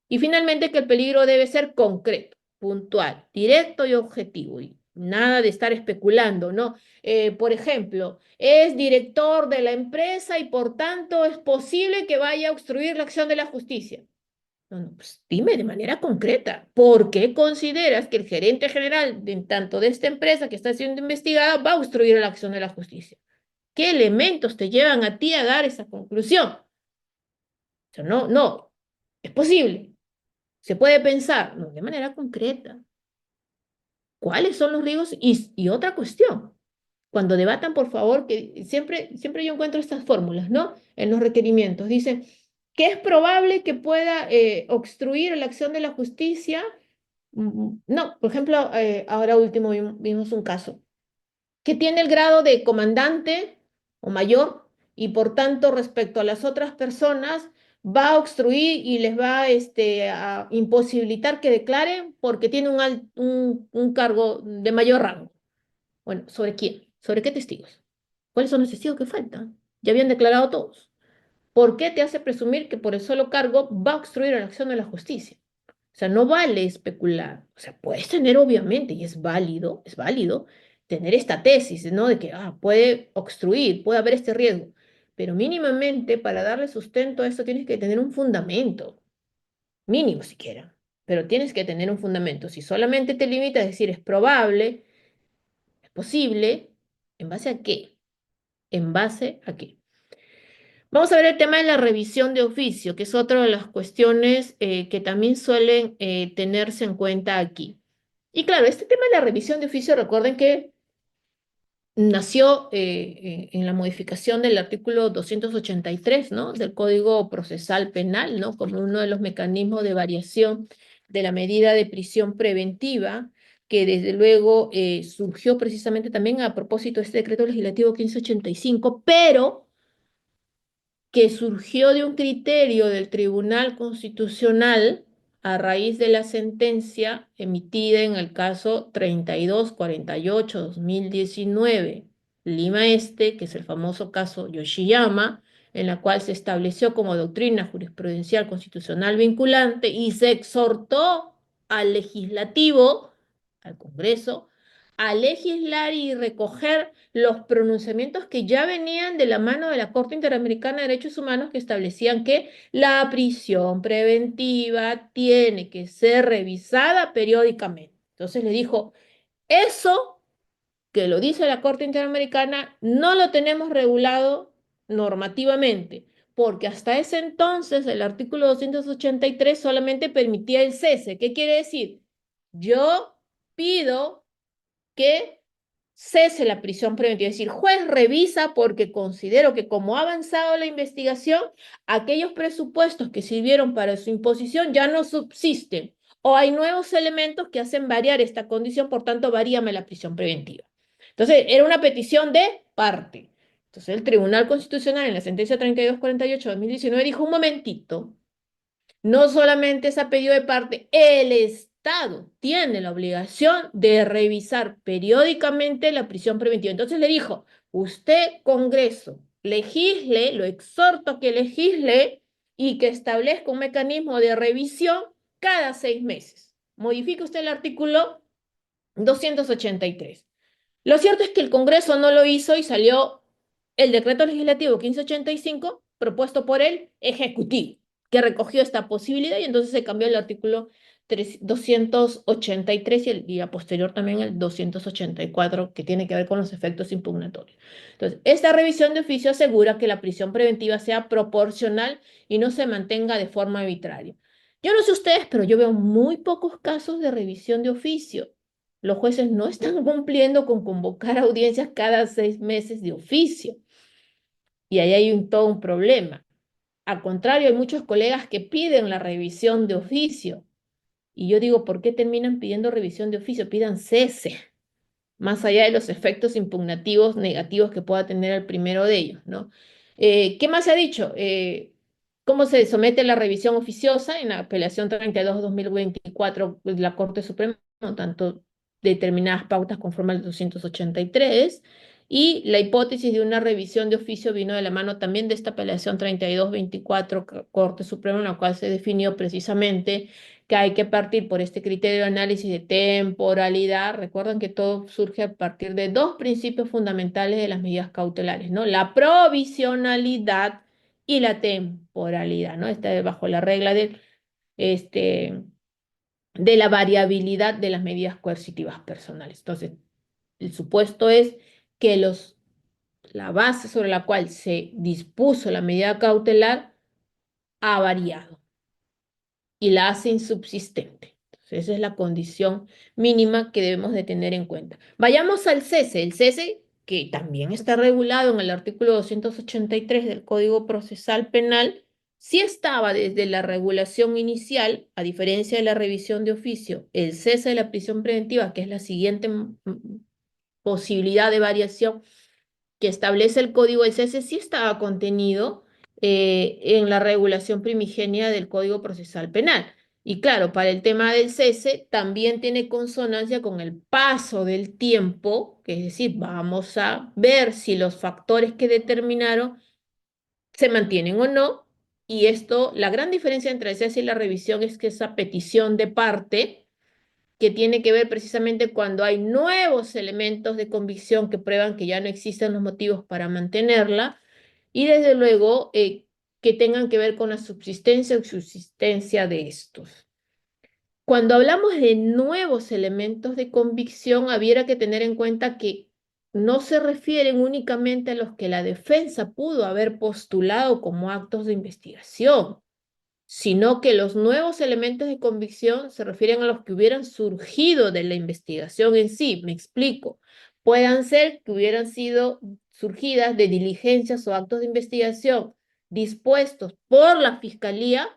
Y finalmente que el peligro debe ser concreto, puntual, directo y objetivo. Y nada de estar especulando, ¿no? Por ejemplo, es director de la empresa y por tanto es posible que vaya a obstruir la acción de la justicia. No, no, pues dime de manera concreta, ¿por qué consideras que el gerente general de tanto de esta empresa que está siendo investigada va a obstruir la acción de la justicia? ¿Qué elementos te llevan a ti a dar esa conclusión? O sea, no, no, es posible, se puede pensar, no, de manera concreta. ¿Cuáles son los riesgos? Y otra cuestión, cuando debatan, por favor, que siempre yo encuentro estas fórmulas, ¿no? En los requerimientos. Dicen que es probable que pueda obstruir la acción de la justicia. No, por ejemplo, ahora último vimos un caso que tiene el grado de comandante o mayor y por tanto respecto a las otras personas va a obstruir y les va a imposibilitar que declaren porque tiene un cargo de mayor rango. Bueno, ¿sobre quién? ¿Sobre qué testigos? ¿Cuáles son los testigos que faltan? Ya habían declarado todos. ¿Por qué te hace presumir que por el solo cargo va a obstruir la acción de la justicia? O sea, no vale especular. O sea, puedes tener obviamente, y es válido tener esta tesis, ¿no? De que puede obstruir, puede haber este riesgo. Pero mínimamente para darle sustento a esto tienes que tener un fundamento, mínimo siquiera. Pero tienes que tener un fundamento. Si solamente te limitas a decir es probable, es posible, ¿en base a qué? ¿En base a qué? Vamos a ver el tema de la revisión de oficio, que es otra de las cuestiones que también suelen tenerse en cuenta aquí. Y claro, este tema de la revisión de oficio, recuerden que nació en la modificación del artículo 283, ¿no? Del Código Procesal Penal, ¿no? Como uno de los mecanismos de variación de la medida de prisión preventiva, que desde luego surgió precisamente también a propósito de este decreto legislativo 1585, pero que surgió de un criterio del Tribunal Constitucional a raíz de la sentencia emitida en el caso 3248-2019, Lima Este, que es el famoso caso Yoshiyama, en la cual se estableció como doctrina jurisprudencial constitucional vinculante y se exhortó al legislativo, al Congreso, a legislar y recoger los pronunciamientos que ya venían de la mano de la Corte Interamericana de Derechos Humanos que establecían que la prisión preventiva tiene que ser revisada periódicamente. Entonces le dijo, eso que lo dice la Corte Interamericana no lo tenemos regulado normativamente, porque hasta ese entonces el artículo 283 solamente permitía el cese. ¿Qué quiere decir? Yo pido que cese la prisión preventiva. Es decir, juez revisa porque considero que como ha avanzado la investigación, aquellos presupuestos que sirvieron para su imposición ya no subsisten o hay nuevos elementos que hacen variar esta condición, por tanto, varíame la prisión preventiva. Entonces, era una petición de parte. Entonces, el Tribunal Constitucional en la sentencia 3248-2019 dijo, un momentito, no solamente es a pedido de parte, el Estado tiene la obligación de revisar periódicamente la prisión preventiva. Entonces le dijo, usted, Congreso, legisle, lo exhorto a que legisle y que establezca un mecanismo de revisión cada 6 meses. Modifique usted el artículo 283. Lo cierto es que el Congreso no lo hizo y salió el decreto legislativo 1585 propuesto por el Ejecutivo, que recogió esta posibilidad y entonces se cambió el artículo 283 y a posterior también el 284, que tiene que ver con los efectos impugnatorios. Entonces, esta revisión de oficio asegura que la prisión preventiva sea proporcional y no se mantenga de forma arbitraria. Yo no sé ustedes, pero yo veo muy pocos casos de revisión de oficio. Los jueces no están cumpliendo con convocar audiencias cada 6 meses de oficio. Y ahí hay todo un problema. Al contrario, hay muchos colegas que piden la revisión de oficio. Y yo digo, ¿por qué terminan pidiendo revisión de oficio? Pidan cese, más allá de los efectos impugnativos negativos que pueda tener el primero de ellos, ¿no? ¿Qué más se ha dicho? ¿Cómo se somete la revisión oficiosa en la apelación 32-2024 de la Corte Suprema? ¿No? Tanto determinadas pautas conforme al 283 y la hipótesis de una revisión de oficio vino de la mano también de esta apelación 32-24 Corte Suprema, en la cual se definió precisamente que hay que partir por este criterio de análisis de temporalidad. Recuerden que todo surge a partir de dos principios fundamentales de las medidas cautelares, ¿no? La provisionalidad y la temporalidad, ¿no? Está bajo la regla este, de la variabilidad de las medidas coercitivas personales. Entonces, el supuesto es que la base sobre la cual se dispuso la medida cautelar ha variado y la hace insubsistente. Entonces, esa es la condición mínima que debemos de tener en cuenta. Vayamos al cese. El cese, que también está regulado en el artículo 283 del Código Procesal Penal, sí estaba desde la regulación inicial, a diferencia de la revisión de oficio, el cese de la prisión preventiva, que es la siguiente posibilidad de variación que establece el Código del cese, sí estaba contenido en la regulación primigenia del Código Procesal Penal. Y claro, para el tema del cese también tiene consonancia con el paso del tiempo, que es decir, vamos a ver si los factores que determinaron se mantienen o no. Y esto, la gran diferencia entre el cese y la revisión es que esa petición de parte, que tiene que ver precisamente cuando hay nuevos elementos de convicción que prueban que ya no existen los motivos para mantenerla, y desde luego que tengan que ver con la subsistencia o subsistencia de estos. Cuando hablamos de nuevos elementos de convicción, habría que tener en cuenta que no se refieren únicamente a los que la defensa pudo haber postulado como actos de investigación, sino que los nuevos elementos de convicción se refieren a los que hubieran surgido de la investigación en sí. Me explico. Puedan ser que hubieran sido surgidas de diligencias o actos de investigación dispuestos por la fiscalía,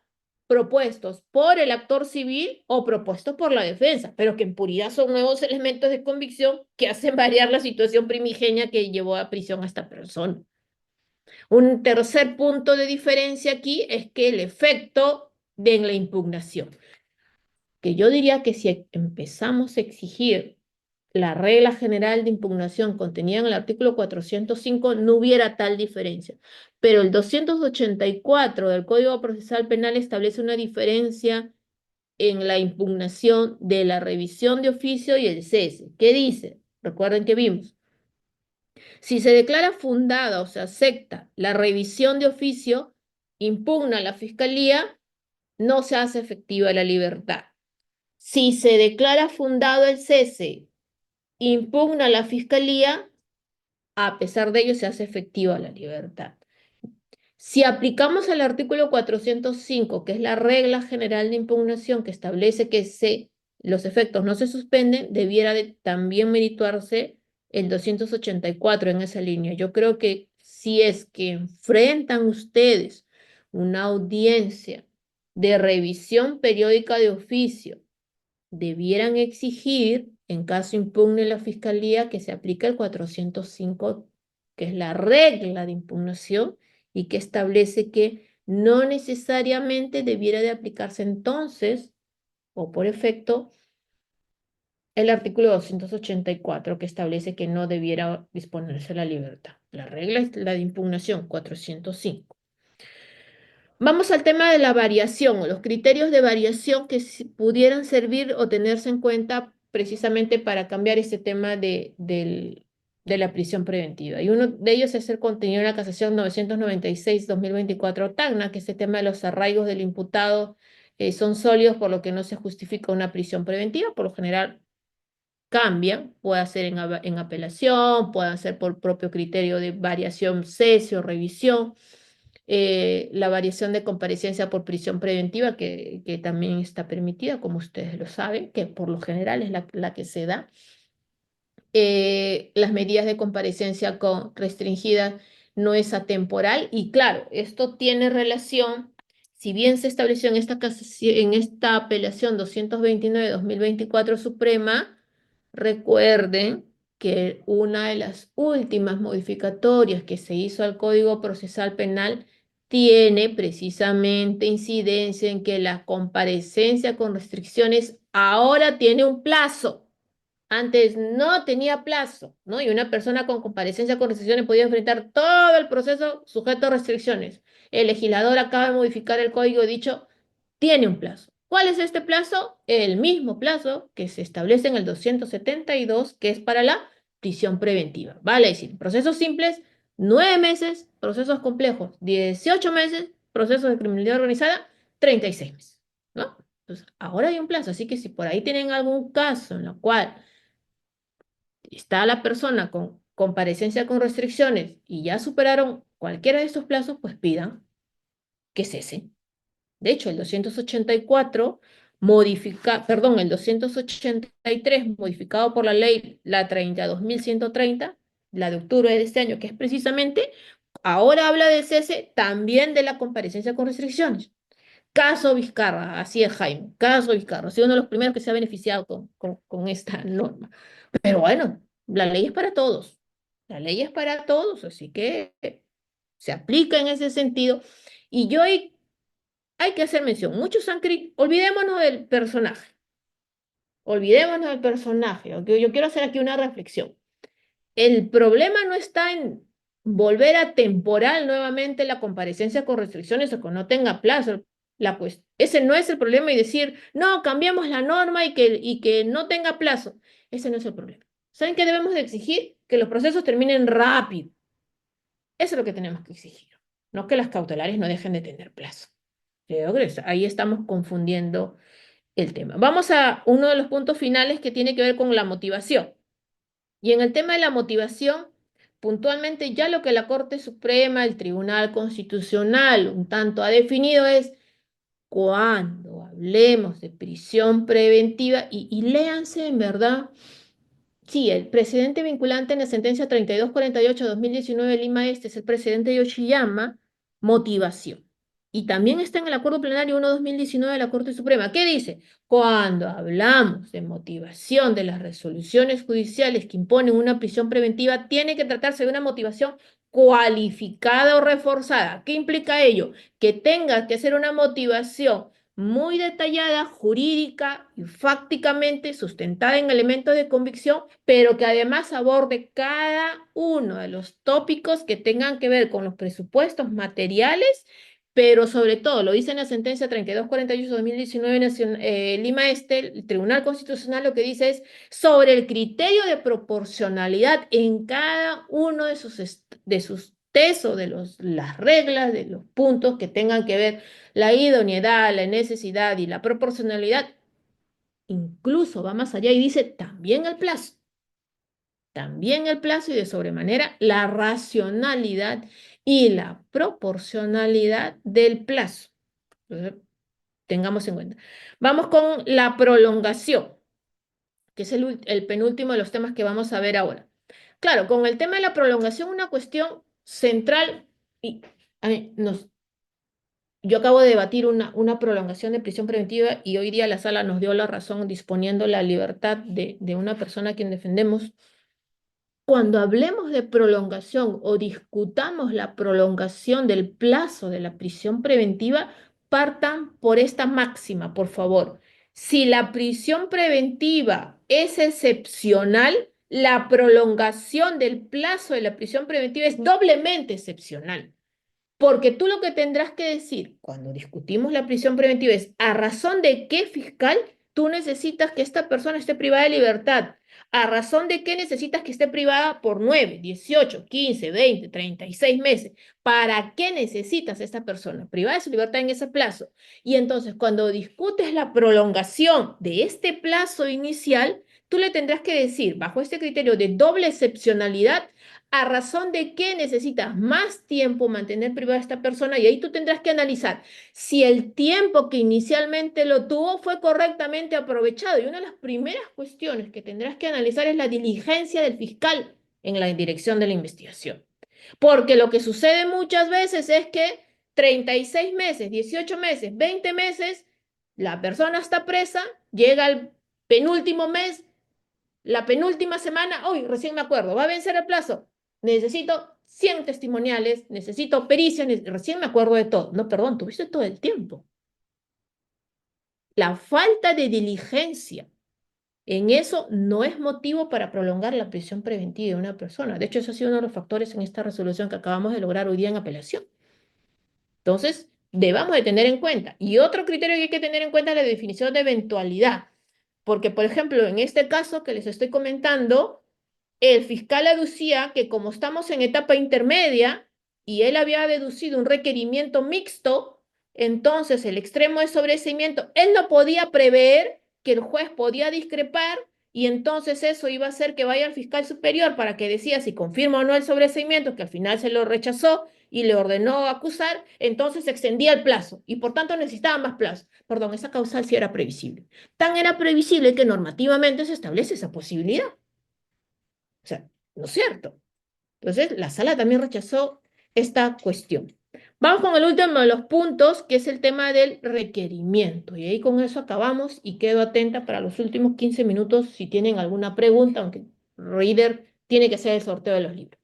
propuestos por el actor civil o propuestos por la defensa, pero que en puridad son nuevos elementos de convicción que hacen variar la situación primigenia que llevó a prisión a esta persona. Un tercer punto de diferencia aquí es que el efecto de la impugnación, que yo diría que si empezamos a exigir la regla general de impugnación contenida en el artículo 405, no hubiera tal diferencia. Pero el 284 del Código Procesal Penal establece una diferencia en la impugnación de la revisión de oficio y el cese. ¿Qué dice? Recuerden que vimos. Si se declara fundada o se acepta la revisión de oficio, impugna a la fiscalía, no se hace efectiva la libertad. Si se declara fundado el cese, impugna a la fiscalía, a pesar de ello se hace efectiva la libertad. Si aplicamos el artículo 405, que es la regla general de impugnación que establece que los efectos no se suspenden, debiera de también merituarse el 284 en esa línea. Yo creo que si es que enfrentan ustedes una audiencia de revisión periódica de oficio, debieran exigir, en caso impugne la fiscalía, que se aplique el 405, que es la regla de impugnación y que establece que no necesariamente debiera de aplicarse entonces o por efecto el artículo 284 que establece que no debiera disponerse la libertad. La regla es la de impugnación 405. Vamos al tema de la variación o los criterios de variación que pudieran servir o tenerse en cuenta precisamente para cambiar este tema de la prisión preventiva. Y uno de ellos es el contenido en la casación 996-2024 Tacna, que este tema de los arraigos del imputado son sólidos, por lo que no se justifica una prisión preventiva. Por lo general cambian, puede ser en apelación, puede ser por propio criterio de variación, cese o revisión, la variación de comparecencia por prisión preventiva, que también está permitida, como ustedes lo saben, que por lo general es la que se da. Las medidas de comparecencia restringidas no es atemporal y claro, esto tiene relación, si bien se estableció en esta apelación 229-2024 Suprema, recuerden que una de las últimas modificatorias que se hizo al Código Procesal Penal tiene precisamente incidencia en que la comparecencia con restricciones ahora tiene un plazo. Antes no tenía plazo, ¿no? Y una persona con comparecencia con restricciones podía enfrentar todo el proceso sujeto a restricciones. El legislador acaba de modificar el código dicho, tiene un plazo. ¿Cuál es este plazo? El mismo plazo que se establece en el 272, que es para la prisión preventiva. Vale decir, procesos simples, 9 meses, procesos complejos, 18 meses, procesos de criminalidad organizada, 36 meses, ¿no? Entonces, ahora hay un plazo, así que si por ahí tienen algún caso en el cual está la persona con comparecencia con restricciones y ya superaron cualquiera de estos plazos, pues pidan que cesen. De hecho, el 284 perdón, el 283 modificado por la ley, la 32.130, la de octubre de este año, que es precisamente, ahora habla de cese también de la comparecencia con restricciones. Caso Vizcarra, así es Jaime, caso Vizcarra, ha sido uno de los primeros que se ha beneficiado con esta norma. Pero bueno, la ley es para todos. La ley es para todos, así que se aplica en ese sentido. Y hay que hacer mención. Muchos han olvidémonos del personaje. Olvidémonos del personaje. ¿Ok? Yo quiero hacer aquí una reflexión. El problema no está en volver a temporal nuevamente la comparecencia con restricciones o que no tenga plazo. Ese no es el problema y decir, no, cambiamos la norma y que no tenga plazo. Ese no es el problema. ¿Saben qué debemos de exigir? Que los procesos terminen rápido. Eso es lo que tenemos que exigir, no que las cautelares no dejen de tener plazo. Creo que ahí estamos confundiendo el tema. Vamos a uno de los puntos finales que tiene que ver con la motivación. Y en el tema de la motivación, puntualmente ya lo que la Corte Suprema, el Tribunal Constitucional, un tanto ha definido es cuando hablemos de prisión preventiva, y léanse en verdad. Sí, el precedente vinculante en la sentencia 3248-2019 de Lima Este es el precedente de Yoshiyama, motivación. Y también está en el Acuerdo Plenario 1-2019 de la Corte Suprema. ¿Qué dice? Cuando hablamos de motivación de las resoluciones judiciales que imponen una prisión preventiva, tiene que tratarse de una motivación cualificada o reforzada. ¿Qué implica ello? Que tenga que ser una motivación muy detallada, jurídica y fácticamente sustentada en elementos de convicción, pero que además aborde cada uno de los tópicos que tengan que ver con los presupuestos materiales, pero sobre todo, lo dice en la sentencia 3248-2019 Lima Este, el Tribunal Constitucional lo que dice es sobre el criterio de proporcionalidad en cada uno de sus textos, las reglas, de los puntos que tengan que ver la idoneidad, la necesidad y la proporcionalidad. Incluso va más allá y dice también el plazo y de sobremanera la racionalidad y la proporcionalidad del plazo. Entonces, tengamos en cuenta. Vamos con la prolongación, que es el penúltimo de los temas que vamos a ver ahora. Claro, con el tema de la prolongación, una cuestión central, y a mí, yo acabo de debatir una prolongación de prisión preventiva y hoy día la sala nos dio la razón disponiendo la libertad de una persona a quien defendemos. Cuando hablemos de prolongación o discutamos la prolongación del plazo de la prisión preventiva, partan por esta máxima, por favor. Si la prisión preventiva es excepcional, la prolongación del plazo de la prisión preventiva es doblemente excepcional. Porque tú lo que tendrás que decir cuando discutimos la prisión preventiva es a razón de qué fiscal tú necesitas que esta persona esté privada de libertad, a razón de qué necesitas que esté privada por 9, 18, 15, 20, 36 meses. ¿Para qué necesitas a esta persona privada de su libertad en ese plazo? Y entonces cuando discutes la prolongación de este plazo inicial, tú le tendrás que decir, bajo este criterio de doble excepcionalidad, a razón de que necesitas más tiempo mantener privada a esta persona, y ahí tú tendrás que analizar si el tiempo que inicialmente lo tuvo fue correctamente aprovechado. Y una de las primeras cuestiones que tendrás que analizar es la diligencia del fiscal en la dirección de la investigación. Porque lo que sucede muchas veces es que 36 meses, 18 meses, 20 meses, la persona está presa, llega al penúltimo mes, la penúltima semana, hoy recién me acuerdo, va a vencer el plazo. Necesito 100 testimoniales, necesito pericias, recién me acuerdo de todo. No, perdón, tuviste todo el tiempo. La falta de diligencia en eso no es motivo para prolongar la prisión preventiva de una persona. De hecho, eso ha sido uno de los factores en esta resolución que acabamos de lograr hoy día en apelación. Entonces, debamos de tener en cuenta. Y otro criterio que hay que tener en cuenta es la definición de eventualidad. Porque, por ejemplo, en este caso que les estoy comentando, el fiscal aducía que como estamos en etapa intermedia y él había deducido un requerimiento mixto, entonces el extremo de sobreseimiento, él no podía prever que el juez podía discrepar y entonces eso iba a hacer que vaya al fiscal superior para que decida si confirma o no el sobreseimiento, que al final se lo rechazó y le ordenó acusar, entonces se extendía el plazo y por tanto necesitaba más plazo. Perdón, esa causal sí era previsible. Tan era previsible que normativamente se establece esa posibilidad. O sea, ¿no es cierto? Entonces, la sala también rechazó esta cuestión. Vamos con el último de los puntos, que es el tema del requerimiento. Y ahí con eso acabamos y quedo atenta para los últimos 15 minutos si tienen alguna pregunta, aunque Reader tiene que hacer el sorteo de los libros.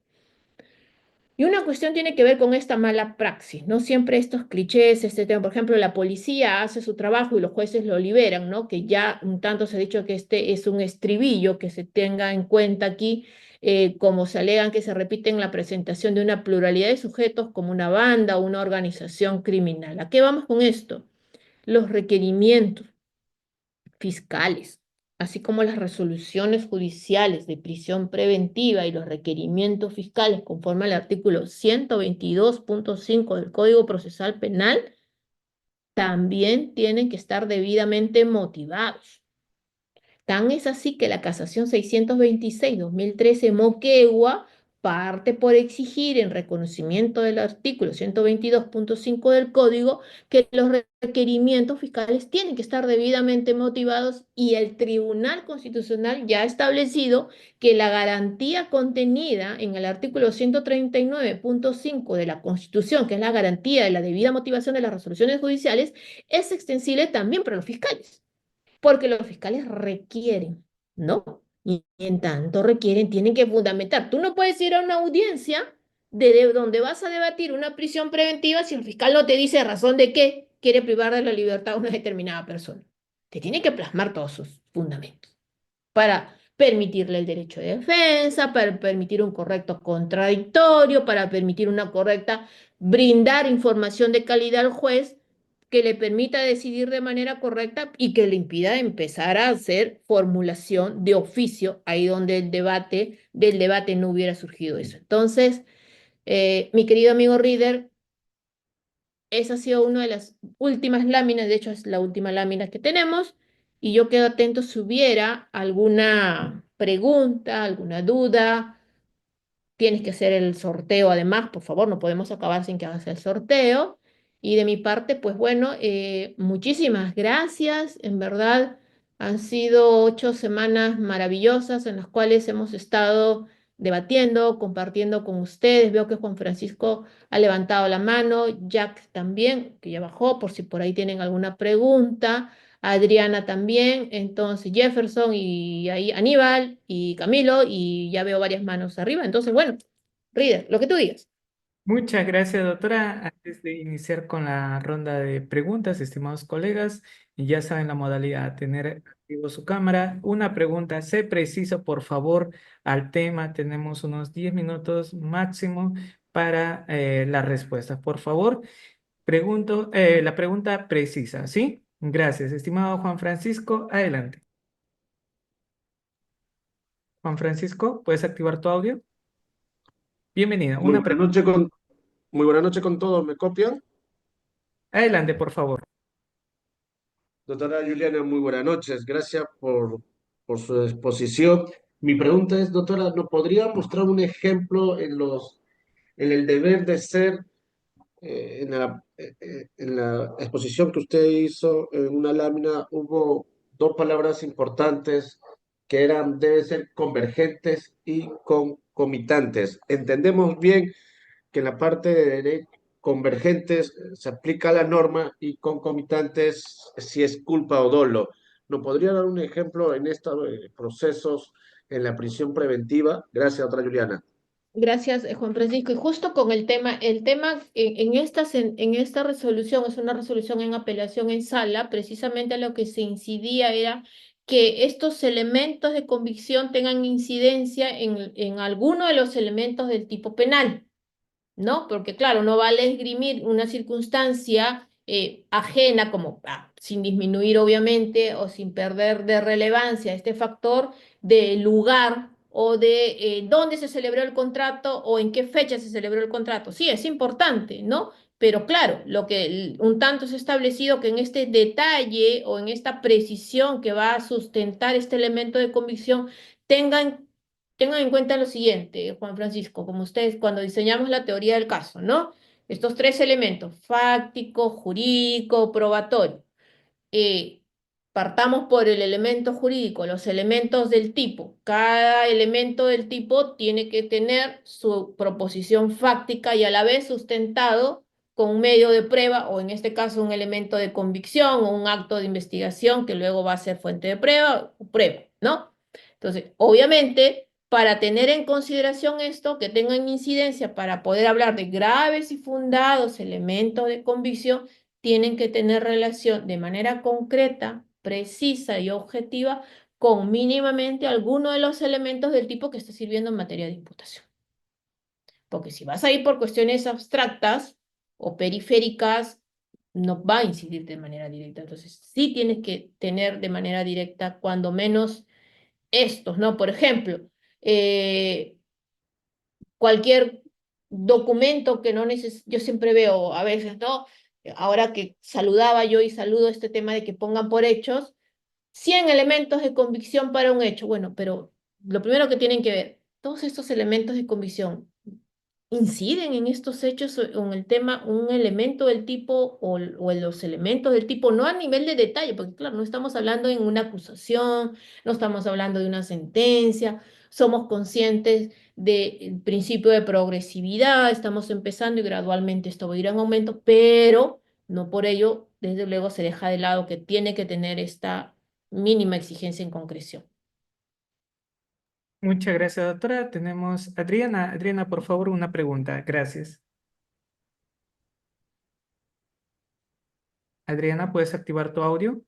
Y una cuestión tiene que ver con esta mala praxis, ¿no? Siempre estos clichés, este tema, por ejemplo, la policía hace su trabajo y los jueces lo liberan, ¿no? Que ya un tanto se ha dicho que este es un estribillo que se tenga en cuenta aquí, como se alegan que se repite en la presentación de una pluralidad de sujetos como una banda o una organización criminal. ¿A qué vamos con esto? Los requerimientos fiscales, así como las resoluciones judiciales de prisión preventiva y los requerimientos fiscales conforme al artículo 122.5 del Código Procesal Penal, también tienen que estar debidamente motivados. Tan es así que la casación 626-2013 Moquegua parte por exigir, en reconocimiento del artículo 122.5 del Código, que los requerimientos fiscales tienen que estar debidamente motivados y el Tribunal Constitucional ya ha establecido que la garantía contenida en el artículo 139.5 de la Constitución, que es la garantía de la debida motivación de las resoluciones judiciales, es extensible también para los fiscales porque los fiscales requieren, ¿no? Y en tanto requieren, tienen que fundamentar. Tú no puedes ir a una audiencia donde vas a debatir una prisión preventiva si el fiscal no te dice razón de qué quiere privar de la libertad a una determinada persona. Te tiene que plasmar todos sus fundamentos para permitirle el derecho de defensa, para permitir un correcto contradictorio, para permitir una correcta brindar información de calidad al juez que le permita decidir de manera correcta y que le impida empezar a hacer formulación de oficio ahí donde del debate no hubiera surgido eso. Entonces, mi querido amigo Reader, esa ha sido una de las últimas láminas, de hecho es la última lámina que tenemos, y yo quedo atento si hubiera alguna pregunta, alguna duda. Tienes que hacer el sorteo además, por favor, no podemos acabar sin que hagas el sorteo. Y de mi parte, pues bueno, muchísimas gracias. En verdad, han sido 8 semanas maravillosas en las cuales hemos estado debatiendo, compartiendo con ustedes. Veo que Juan Francisco ha levantado la mano, Jack también, que ya bajó, por si por ahí tienen alguna pregunta. Adriana también, entonces Jefferson y ahí Aníbal y Camilo y ya veo varias manos arriba. Entonces, bueno, Reader, lo que tú digas. Muchas gracias, doctora. Antes de iniciar con la ronda de preguntas, estimados colegas, y ya saben la modalidad, tener activo su cámara. Una pregunta, sé preciso, por favor, al tema. Tenemos unos 10 minutos máximo para la respuesta. Por favor, pregunto la pregunta precisa, ¿sí? Gracias, estimado Juan Francisco. Adelante. Juan Francisco, ¿puedes activar tu audio? Bienvenido. Muy Una buena pregunta. noche con, muy buena noche con todos. ¿Me copian? Adelante, por favor. Doctora Juliana, muy buenas noches. Gracias por su exposición. Mi pregunta es, doctora, ¿nos podría mostrar un ejemplo en el deber de ser, en la exposición que usted hizo en una lámina, hubo dos palabras importantes que eran, deben ser convergentes y concomitantes. ¿Entendemos bien que en la parte de derecho convergentes se aplica la norma y concomitantes si es culpa o dolo? ¿Nos podría dar un ejemplo en estos procesos en la prisión preventiva? Gracias, doctora Juliana. Gracias, Juan Francisco. Y justo con el tema en esta resolución, es una resolución en apelación en sala, precisamente lo que se incidía era que estos elementos de convicción tengan incidencia en alguno de los elementos del tipo penal. ¿No? Porque claro, no vale esgrimir una circunstancia ajena, como sin disminuir obviamente o sin perder de relevancia este factor de lugar o de dónde se celebró el contrato o en qué fecha se celebró el contrato. Sí, es importante, ¿no? Pero claro, lo que un tanto se ha establecido que en este detalle o en esta precisión que va a sustentar este elemento de convicción tengan tengan en cuenta lo siguiente, Juan Francisco, como ustedes cuando diseñamos la teoría del caso, ¿no? Estos tres elementos, fáctico, jurídico, probatorio. Eh, Partamos por el elemento jurídico, los elementos del tipo. Cada elemento del tipo tiene que tener su proposición fáctica y a la vez sustentado con un medio de prueba, o en este caso un elemento de convicción o un acto de investigación que luego va a ser fuente de prueba o prueba, ¿no? Entonces, obviamente para tener en consideración esto, que tengan incidencia para poder hablar de graves y fundados elementos de convicción, tienen que tener relación de manera concreta, precisa y objetiva con mínimamente alguno de los elementos del tipo que esté sirviendo en materia de imputación. Porque si vas a ir por cuestiones abstractas o periféricas, no va a incidir de manera directa. Entonces, sí tienes que tener de manera directa, cuando menos, estos, ¿no? Por ejemplo, cualquier documento que no necesite, yo siempre veo a veces, ¿no? Ahora que saludaba yo y saludo este tema de que pongan por hechos, 100 elementos de convicción para un hecho. Bueno, pero lo primero que tienen que ver, todos estos elementos de convicción inciden en estos hechos o en el tema, un elemento del tipo o en los elementos del tipo, no a nivel de detalle, porque claro, no estamos hablando en una acusación, no estamos hablando de una sentencia, somos conscientes del principio de progresividad, estamos empezando y gradualmente esto va a ir en aumento, pero no por ello, desde luego, se deja de lado que tiene que tener esta mínima exigencia en concreción. Muchas gracias, doctora. Tenemos Adriana. Adriana, por favor, una pregunta. Gracias. Adriana, ¿puedes activar tu audio?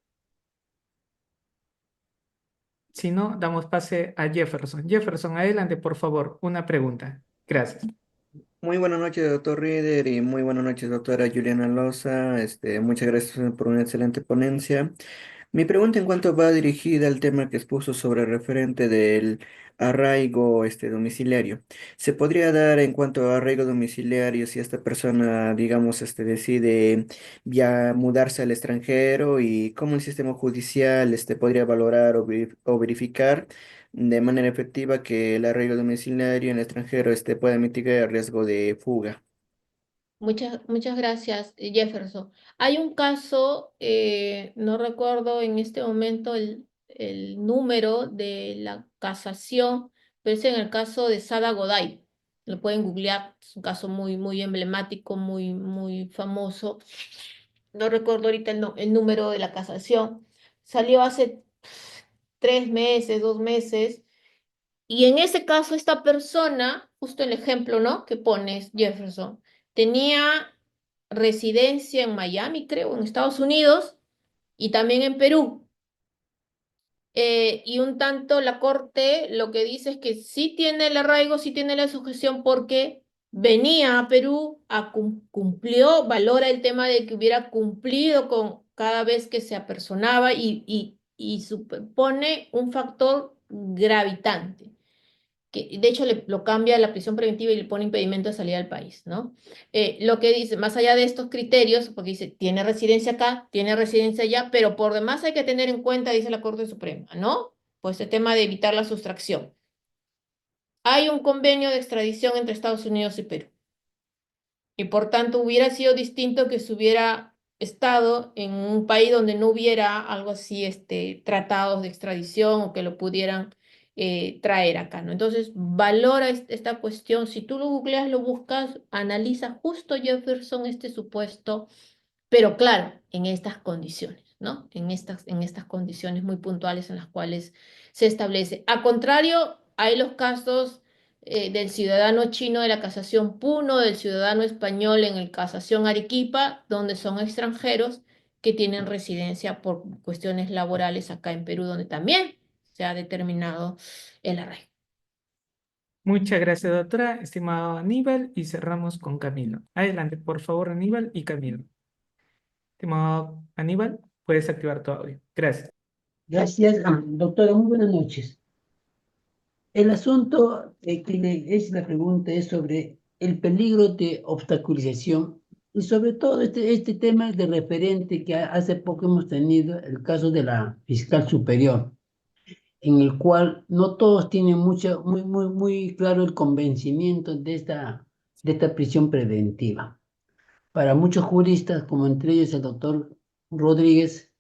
Si no, damos pase a Jefferson. Jefferson, adelante, por favor, una pregunta. Gracias. Muy buenas noches, doctor Rieder, y muy buenas noches, doctora Juliana Loza. Muchas gracias por una excelente ponencia. Mi pregunta en cuanto va dirigida al tema que expuso sobre el referente del arraigo domiciliario. ¿Se podría dar en cuanto a arraigo domiciliario si esta persona, digamos, decide ya mudarse al extranjero y cómo el sistema judicial podría valorar o verificar de manera efectiva que el arraigo domiciliario en el extranjero pueda mitigar el riesgo de fuga? Muchas gracias, Jefferson. Hay un caso, no recuerdo en este momento el número de la casación, pero es en el caso de Sada Goday. Lo pueden googlear, es un caso muy, muy emblemático, muy, muy famoso. No recuerdo ahorita el número de la casación. Salió hace 3 meses, 2 meses, y en ese caso, esta persona, justo el ejemplo, ¿no? Que pones, Jefferson, tenía residencia en Miami, creo, en Estados Unidos y también en Perú. Y un tanto la corte lo que dice es que sí tiene el arraigo, sí tiene la sujeción porque venía a Perú, cumplió, valora el tema de que hubiera cumplido con cada vez que se apersonaba y superpone un factor gravitante que de hecho lo cambia a la prisión preventiva y le pone impedimento de salida del país, ¿no? Lo que dice, más allá de estos criterios, porque dice, tiene residencia acá, tiene residencia allá, pero por demás hay que tener en cuenta, dice la Corte Suprema, ¿no? Pues el tema de evitar la sustracción. Hay un convenio de extradición entre Estados Unidos y Perú. Y por tanto hubiera sido distinto que se hubiera estado en un país donde no hubiera algo así, tratados de extradición o que lo pudieran traer acá, ¿no? Entonces, valora esta cuestión. Si tú lo googleas, lo buscas, analiza justo, Jefferson, este supuesto, pero claro, en estas condiciones, ¿no? En estas condiciones muy puntuales en las cuales se establece. A contrario, hay los casos del ciudadano chino de la casación Puno, del ciudadano español en el casación Arequipa, donde son extranjeros que tienen residencia por cuestiones laborales acá en Perú, donde también se ha determinado el arraigo. Muchas gracias, doctora. Estimado Aníbal, y cerramos con Camilo. Adelante, por favor, Aníbal y Camilo. Estimado Aníbal, puedes activar tu audio. Gracias. Gracias, doctora. Muy buenas noches. El asunto es la pregunta es sobre el peligro de obstaculización y sobre todo este tema de referente que hace poco hemos tenido el caso de la fiscal superior, en el cual no todos tienen muy claro el convencimiento de esta prisión preventiva. Para muchos juristas, como entre ellos el doctor Rodríguez,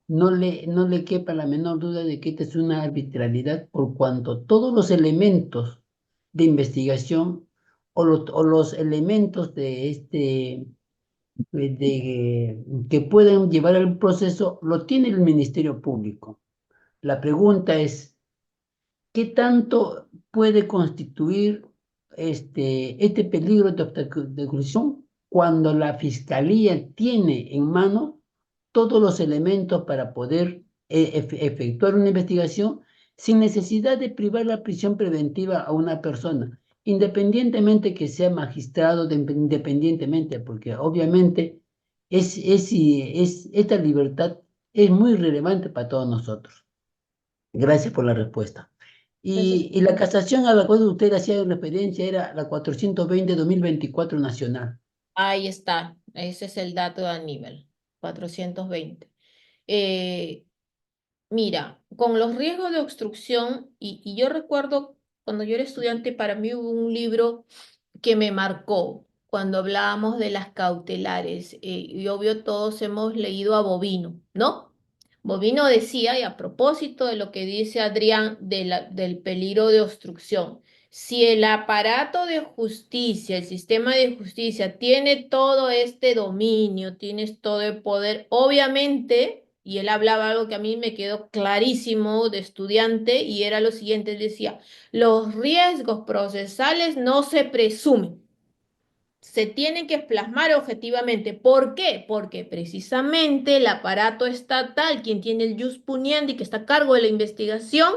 no le quepa la menor duda de que esta es una arbitrariedad por cuanto todos los elementos de investigación o los elementos que pueden llevar al proceso lo tiene el Ministerio Público. La pregunta es, ¿qué tanto puede constituir este peligro de obstaculización cuando la Fiscalía tiene en mano todos los elementos para poder efectuar una investigación sin necesidad de privar la prisión preventiva a una persona, independientemente que sea magistrado, independientemente, porque obviamente esta libertad es muy relevante para todos nosotros. Gracias por la respuesta. Entonces, Y la casación a la cual usted hacía referencia era la 420/2024 nacional. ahí está, ese es el dato de Aníbal, 420. Eh, Mira, con los riesgos de obstrucción, y yo recuerdo cuando yo era estudiante, para mí hubo un libro que me marcó cuando hablábamos de las cautelares. Y obvio todos hemos leído a Bovino, ¿no? Bovino decía, y a propósito de lo que dice Adrián del peligro de obstrucción, si el aparato de justicia, el sistema de justicia tiene todo este dominio, tienes todo el poder, obviamente, y él hablaba algo que a mí me quedó clarísimo de estudiante, y era lo siguiente, él decía, los riesgos procesales no se presumen, se tienen que plasmar objetivamente. ¿Por qué? Porque precisamente el aparato estatal, quien tiene el jus puniendi, que está a cargo de la investigación,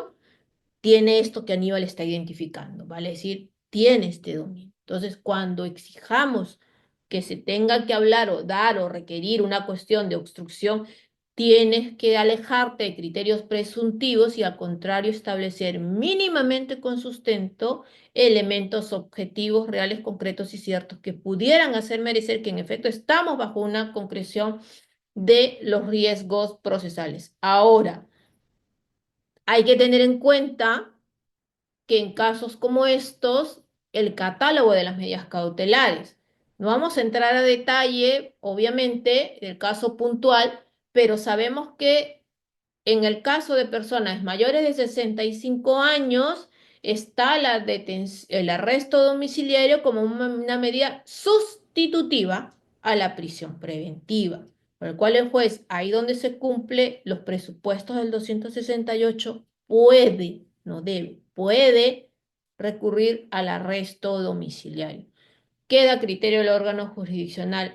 tiene esto que Aníbal está identificando, ¿vale? Es decir, tiene este dominio. Entonces, cuando exijamos que se tenga que hablar o dar o requerir una cuestión de obstrucción, tienes que alejarte de criterios presuntivos y al contrario establecer mínimamente con sustento elementos objetivos, reales, concretos y ciertos que pudieran hacer merecer que en efecto estamos bajo una concreción de los riesgos procesales. Ahora, hay que tener en cuenta que en casos como estos, el catálogo de las medidas cautelares. No vamos a entrar a detalle, obviamente, del caso puntual, pero sabemos que en el caso de personas mayores de 65 años, está el arresto domiciliario como una medida sustitutiva a la prisión preventiva, por el cual el juez, ahí donde se cumple los presupuestos del 268, puede, no debe, puede recurrir al arresto domiciliario. Queda a criterio del órgano jurisdiccional.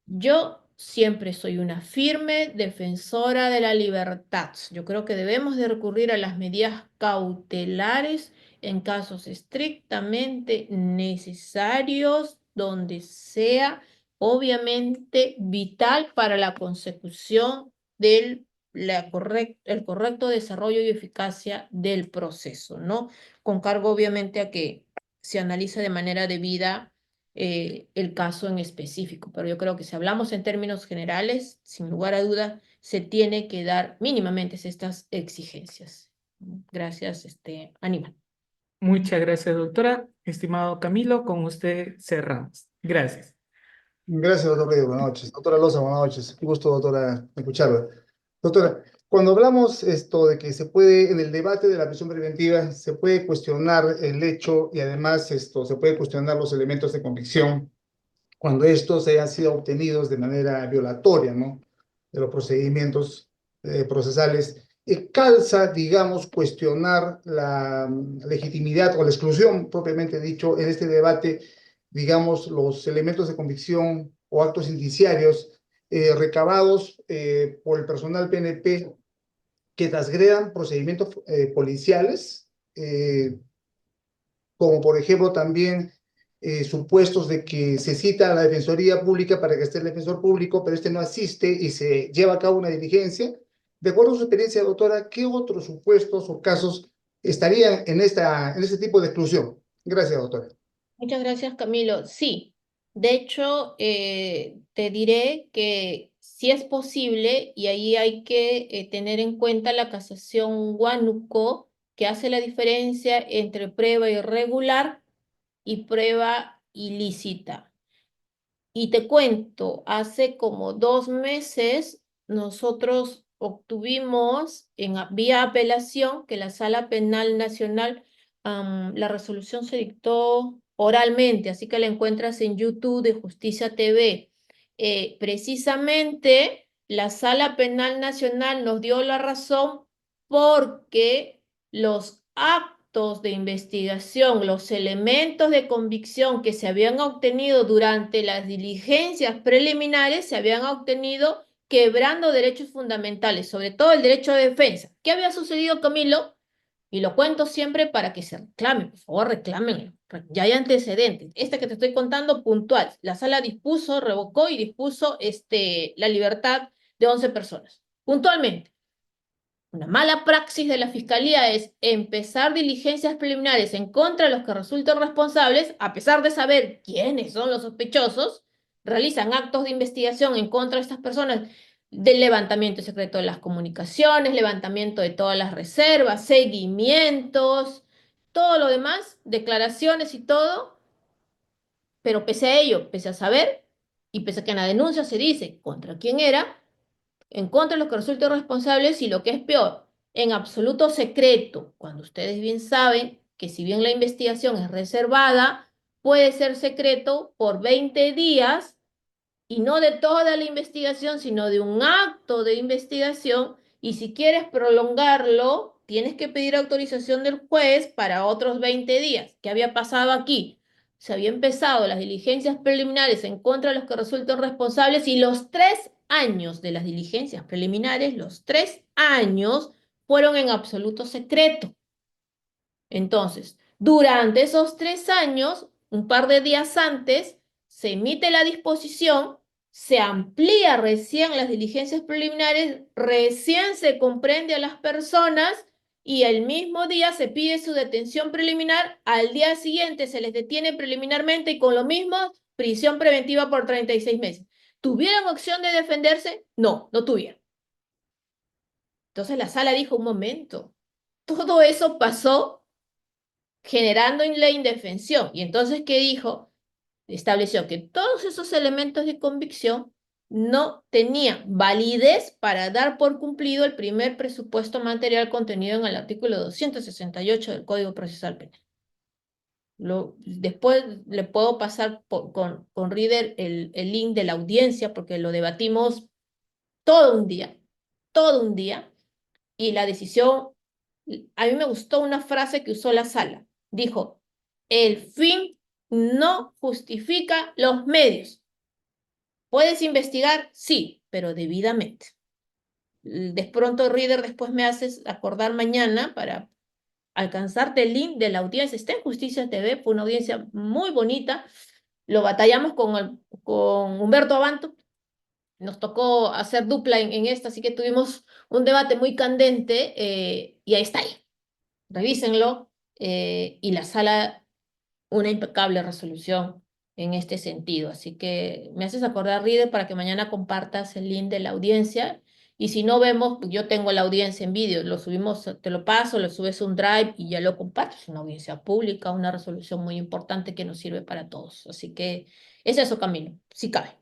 Yo siempre soy una firme defensora de la libertad. Yo creo que debemos de recurrir a las medidas cautelares en casos estrictamente necesarios, donde sea obviamente vital para la consecución del el correcto desarrollo y eficacia del proceso, ¿no? Con cargo obviamente a que se analice de manera debida el caso en específico, pero yo creo que si hablamos en términos generales, sin lugar a duda, se tiene que dar mínimamente estas exigencias. Gracias, Aníbal. Muchas gracias, doctora. Estimado Camilo, con usted cerramos. Gracias. Gracias, doctor Reyes. Buenas noches. Doctora Loza, buenas noches. Un gusto, doctora, escucharla. Doctora, cuando hablamos esto de que se puede, en el debate de la prisión preventiva, se puede cuestionar el hecho y además se puede cuestionar los elementos de convicción cuando estos hayan sido obtenidos de manera violatoria, ¿no? De los procedimientos procesales. Calza, digamos, cuestionar la legitimidad o la exclusión, propiamente dicho, en este debate, digamos, los elementos de convicción o actos indiciarios recabados por el personal PNP que transgredan procedimientos policiales, como por ejemplo también supuestos de que se cita a la Defensoría Pública para que esté el defensor público, pero este no asiste y se lleva a cabo una diligencia. De acuerdo a su experiencia, doctora, ¿qué otros supuestos o casos estarían en este tipo de exclusión? Gracias, doctora. Muchas gracias, Camilo. Sí, de hecho, te diré que sí es posible y ahí hay que tener en cuenta la casación Huánuco, que hace la diferencia entre prueba irregular y prueba ilícita. Y te cuento, hace como 2 meses nosotros obtuvimos vía apelación que la Sala Penal Nacional, la resolución se dictó oralmente, así que la encuentras en YouTube de Justicia TV. Precisamente la Sala Penal Nacional nos dio la razón porque los actos actos de investigación, los elementos de convicción que se habían obtenido durante las diligencias preliminares se habían obtenido quebrando derechos fundamentales, sobre todo el derecho de defensa. ¿Qué había sucedido, Camilo? Y lo cuento siempre para que se reclame, por favor, reclámenlo. Ya hay antecedentes. Esta que te estoy contando, puntual. La sala dispuso, revocó y dispuso la libertad de 11 personas. Puntualmente. Una mala praxis de la Fiscalía es empezar diligencias preliminares en contra de los que resulten responsables, a pesar de saber quiénes son los sospechosos, realizan actos de investigación en contra de estas personas del levantamiento secreto de las comunicaciones, levantamiento de todas las reservas, seguimientos, todo lo demás, declaraciones y todo, pero pese a ello, pese a saber y pese a que en la denuncia se dice contra quién era, en contra de los que resulten responsables y lo que es peor, en absoluto secreto, cuando ustedes bien saben que si bien la investigación es reservada, puede ser secreto por 20 días y no de toda la investigación, sino de un acto de investigación, y si quieres prolongarlo, tienes que pedir autorización del juez para otros 20 días. ¿Qué había pasado aquí? Se había empezado las diligencias preliminares en contra de los que resulten responsables y los 3 años de las diligencias preliminares, los 3 años fueron en absoluto secreto. Entonces, durante esos 3 años, un par de días antes, se emite la disposición, se amplía recién las diligencias preliminares, recién se comprende a las personas y el mismo día se pide su detención preliminar, al día siguiente se les detiene preliminarmente y con lo mismo, prisión preventiva por 36 meses. ¿Tuvieron opción de defenderse? No, no tuvieron. Entonces la sala dijo, un momento, todo eso pasó generando la indefensión. Y entonces, ¿qué dijo? Estableció que todos esos elementos de convicción no tenían validez para dar por cumplido el primer presupuesto material contenido en el artículo 268 del Código Procesal Penal. Después le puedo pasar con Reader el link de la audiencia porque lo debatimos todo un día, y la decisión, a mí me gustó una frase que usó la sala. Dijo, el fin no justifica los medios. ¿Puedes investigar? Sí, pero debidamente. De pronto, Reader, después me haces acordar mañana para alcanzarte el link de la audiencia. Está en Justicia TV, fue una audiencia muy bonita. Lo batallamos con Humberto Abanto. Nos tocó hacer dupla en esta, así que tuvimos un debate muy candente y ahí está ahí. Revísenlo y la sala, una impecable resolución en este sentido. Así que me haces acordar, Reader, para que mañana compartas el link de la audiencia. Y si no vemos, yo tengo la audiencia en vídeo, lo subimos, te lo paso, lo subes a un drive y ya lo compartes. Una audiencia pública, una resolución muy importante que nos sirve para todos. Así que es eso, Camilo, si cabe.